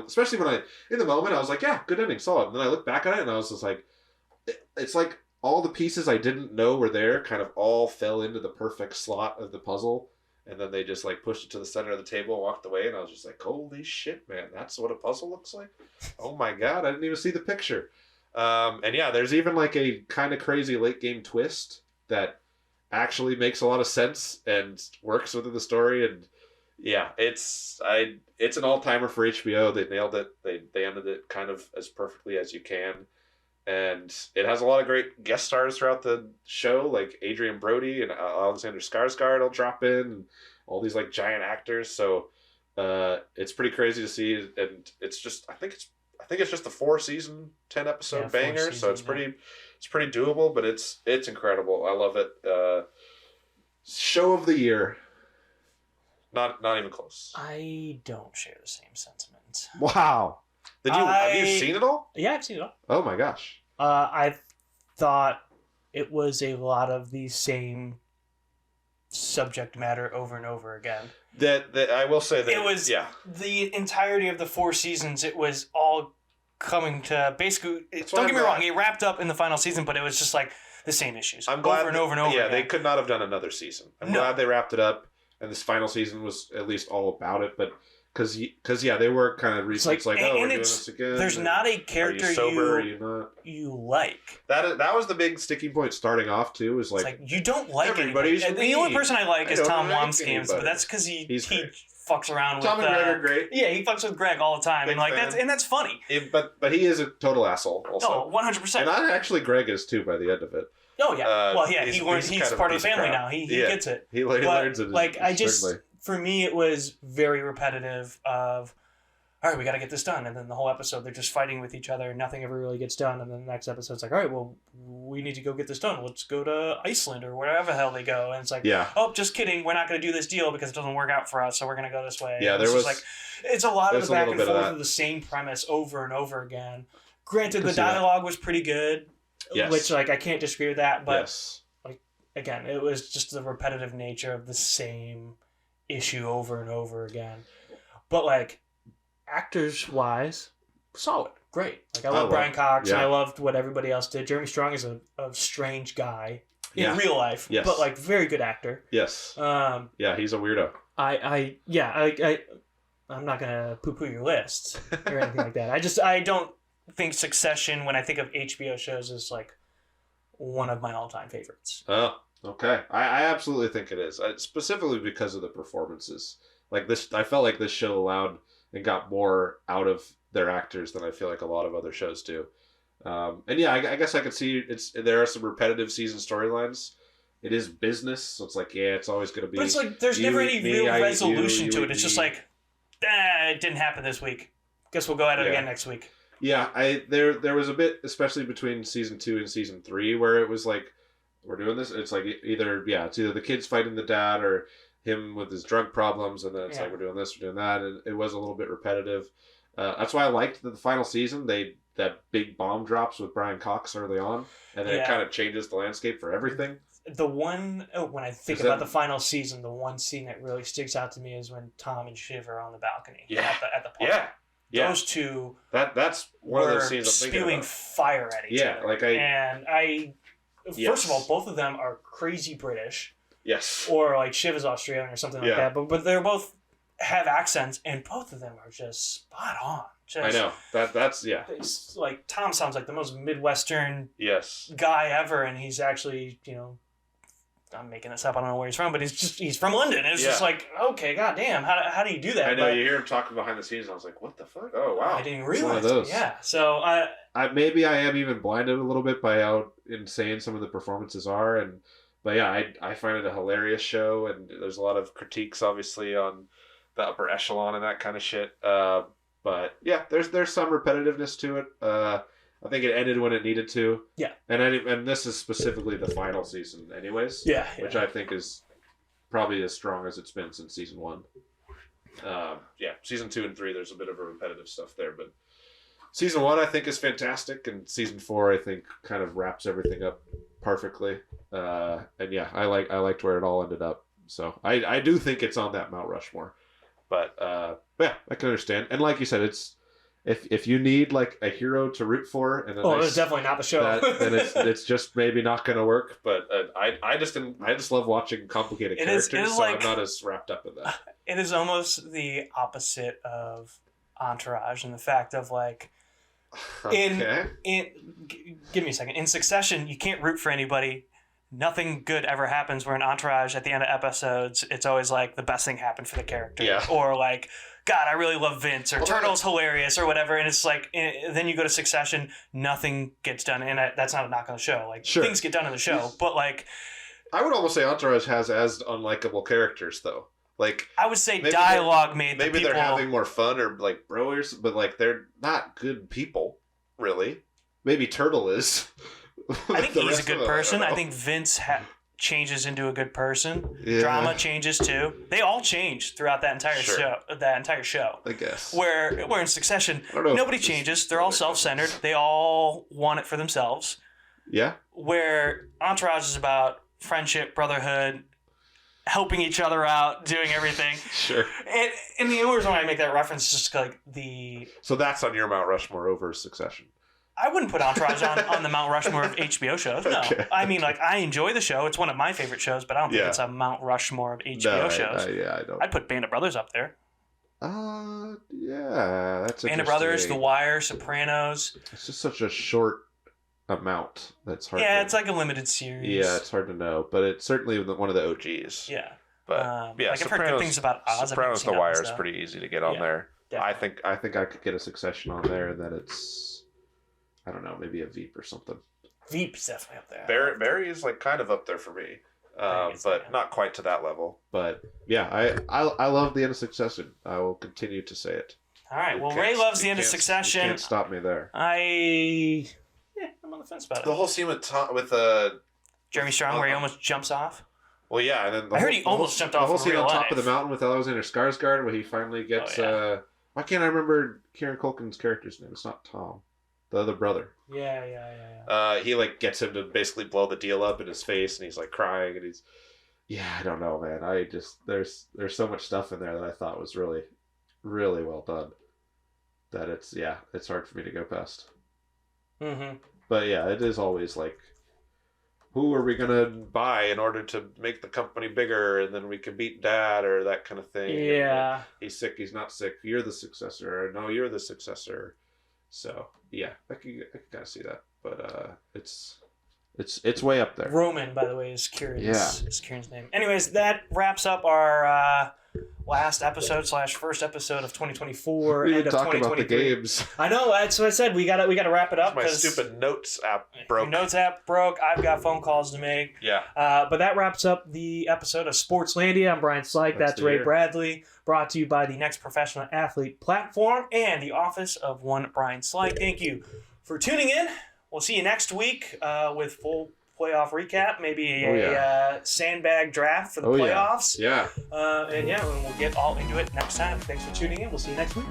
especially when I in the moment I was like, yeah, good ending, solid. And then I look back at it and I was just like, it's like all the pieces I didn't know were there kind of all fell into the perfect slot of the puzzle. And then they just like pushed it to the center of the table and walked away. And I was just like, holy shit, man, that's what a puzzle looks like? Oh my God, I didn't even see the picture. And yeah, there's even like a kind of crazy late game twist that actually makes a lot of sense and works within the story. And yeah, it's an all-timer for HBO. They nailed it. They ended it kind of as perfectly as you can. And it has a lot of great guest stars throughout the show, like Adrian Brody and Alexander Skarsgård will drop in, and all these like giant actors. So it's pretty crazy to see, and it's just I think it's just a 4-season, 10-episode banger. So it's pretty doable, but it's incredible. I love it. Show of the year. Not even close. I don't share the same sentiments. Wow. Have you seen it all? Yeah, I've seen it all. Oh my gosh. I thought it was a lot of the subject matter over and over again. That I will say that it was the entirety of the 4 seasons. It was all coming to basically. Don't get me wrong. It wrapped up in the final season, but it was just like the same issues. I'm glad over and over and over. Yeah, again. They could not have done another season. I'm glad they wrapped it up, and this final season was at least all about it, but. Because they were kind of recent. It's like we're doing this again. There's not a character you like. That was the big sticking point starting off too. Is like, it's like you don't like anybody. The only person I like is Tom Wamsky, but that's because he fucks around with Tom and Greg are great. Yeah, he fucks with Greg all the time, and like that's funny. But he is a total asshole. Also, 100%. And actually, Greg is too by the end of it. Oh yeah, he's part of the family now. He gets it. He learns it. Like for me, it was very repetitive of all right, we got to get this done. And then the whole episode, they're just fighting with each other. Nothing ever really gets done. And then the next episode's like, all right, well, we need to go get this done. Let's go to Iceland or wherever the hell they go. And it's like, oh, just kidding. We're not going to do this deal because it doesn't work out for us. So we're going to go this way. Yeah, there was like, it's a lot of the back and forth of the same premise over and over again. Granted, the dialogue was pretty good, which like I can't disagree with that. But like again, it was just the repetitive nature of the same issue over and over again. But like, actors wise, solid, great. Like I love Brian Cox, and I loved what everybody else did. Jeremy Strong is a strange guy in real life, but like very good actor. Yes. Yeah, he's a weirdo. I'm not gonna poo-poo your list or anything like that. I don't think Succession, when I think of HBO shows, is like one of my all-time favorites. Oh, okay. I absolutely think it is, specifically because of the performances. Like this, I felt like this show allowed and got more out of their actors than I feel like a lot of other shows do. And yeah, I guess I could see there are some repetitive season storylines. It is business, so it's like, it's always going to be... But it's like, there's never any real resolution to it. It's just like, it didn't happen this week. Guess we'll go at it again next week. Yeah, there was a bit, especially between season 2 and season 3, where it was like, we're doing this. It's like it's either the kids fighting the dad or him with his drug problems, and then it's like, we're doing this, we're doing that, and it was a little bit repetitive. That's why I liked the final season. That big bomb drops with Brian Cox early on, and then it kind of changes the landscape for everything. The one, when I think about the final season, the one scene that really sticks out to me is when Tom and Shiv are on the balcony at the park. Yeah. Those two that's one of those scenes I'm thinking spewing about. fire at each other. First of all, both of them are crazy British. Yes. Or like Shiv is Australian or something like that. But they're both have accents, and both of them are just spot on. I know. That's It's like Tom sounds like the most Midwestern guy ever, and he's actually, I'm making this up. I don't know where he's from, but he's from London. It's just like, okay, goddamn, how do you do that? I know, you hear him talking behind the scenes, and I was like, what the fuck? Oh, wow. I didn't realize it. Yeah, so maybe I am even blinded a little bit by how insane some of the performances are, but yeah, I find it a hilarious show, and there's a lot of critiques, obviously, on the upper echelon and that kind of shit. But yeah, there's some repetitiveness to it. I think it ended when it needed to. Yeah. And this is specifically the final season anyways. Yeah. Which I think is probably as strong as it's been since season 1. Season 2 and 3, there's a bit of a repetitive stuff there, but season 1 I think is fantastic, and season 4 I think kind of wraps everything up perfectly. And yeah, I liked where it all ended up. So I do think it's on that Mount Rushmore. But yeah, I can understand. And like you said, it's if you need like a hero to root for, and it's definitely not the show. Then it's just maybe not going to work. But I just love watching complicated characters, so I'm not as wrapped up in that. It is almost the opposite of Entourage, and the fact of like, give me a second. In Succession, you can't root for anybody. Nothing good ever happens. Where in Entourage, at the end of episodes, it's always like the best thing happened for the character. Yeah. Or like, God, I really love Vince, or Turtle's hilarious, or whatever. And it's like, then you go to Succession, nothing gets done. And that's not a knock on the show. Like, things get done in the show. But like, I would almost say Entourage has as unlikable characters, though. Like, I would say dialogue made the people... Maybe they're having more fun, or like broers, but like they're not good people, really. Maybe Turtle is. I think he's a good person. I think Vince changes into a good person. Yeah. Drama changes too. They all change throughout that entire show. That entire show. I guess. Where in Succession, nobody changes. They're all self-centered. They all want it for themselves. Yeah. Where Entourage is about friendship, brotherhood, helping each other out, doing everything. Sure. And the only reason why I make that reference is just like the... So that's on your Mount Rushmore over Succession. I wouldn't put Entourage on the Mount Rushmore of HBO shows. No. Okay. I mean, like, I enjoy the show. It's one of my favorite shows, but I don't think it's a Mount Rushmore of HBO shows. I don't. I'd put Band of Brothers up there. Yeah, that's Band of Brothers, The Wire, Sopranos. It's just such a short amount that's hard. Yeah, it's like a limited series. Yeah, it's hard to know, but it's certainly one of the OGs. Yeah. But yeah, like I've heard good things about Oz. Sopranos, The Wire is pretty easy to get on there. Definitely. I think I could get a Succession on there, and then it's, I don't know, maybe a Veep or something. Veep's definitely up there. Barry is like kind of up there for me, but not quite to that level. But yeah, I love the end of Succession. I will continue to say it. All right. Well, Ray loves the end of Succession. You can't stop me there. I'm on the fence about it. The whole scene with Jeremy Strong, where he almost jumps off. Well, yeah, and then I heard he almost jumped off. The whole scene on top life. of the mountain with Alexander Skarsgård, where he finally gets. Why can't I remember Kieran Culkin's character's name? It's not Tom, the other brother. Yeah. He like gets him to basically blow the deal up in his face, and he's like crying, and he's. Yeah, I don't know, man. I just there's so much stuff in there that I thought was really, really well done. That it's hard for me to go past. Mm-hmm. But yeah, it is always like, who are we gonna buy in order to make the company bigger, and then we can beat Dad or that kind of thing. Yeah. And he's sick. He's not sick. You're the successor. Or, no, you're the successor. So yeah, I can kind of see that. But it's way up there. Roman, by the way, is Kieran's. Yeah. Is Kieran's name. Anyways, that wraps up our last episode / first episode of 2024. We end didn't of talk about the games. I know. That's what I said. We gotta wrap it up. My stupid notes app broke. Notes app broke. I've got phone calls to make. Yeah. But that wraps up the episode of Sportslandia. I'm Brian Slyke. That's Ray Bradley. Brought to you by the Next Professional Athlete platform and the office of one Brian Slyke. Thank you for tuning in. We'll see you next week with full playoff recap, maybe a sandbag draft for the playoffs. Yeah. And we'll get all into it next time. Thanks for tuning in. We'll see you next week.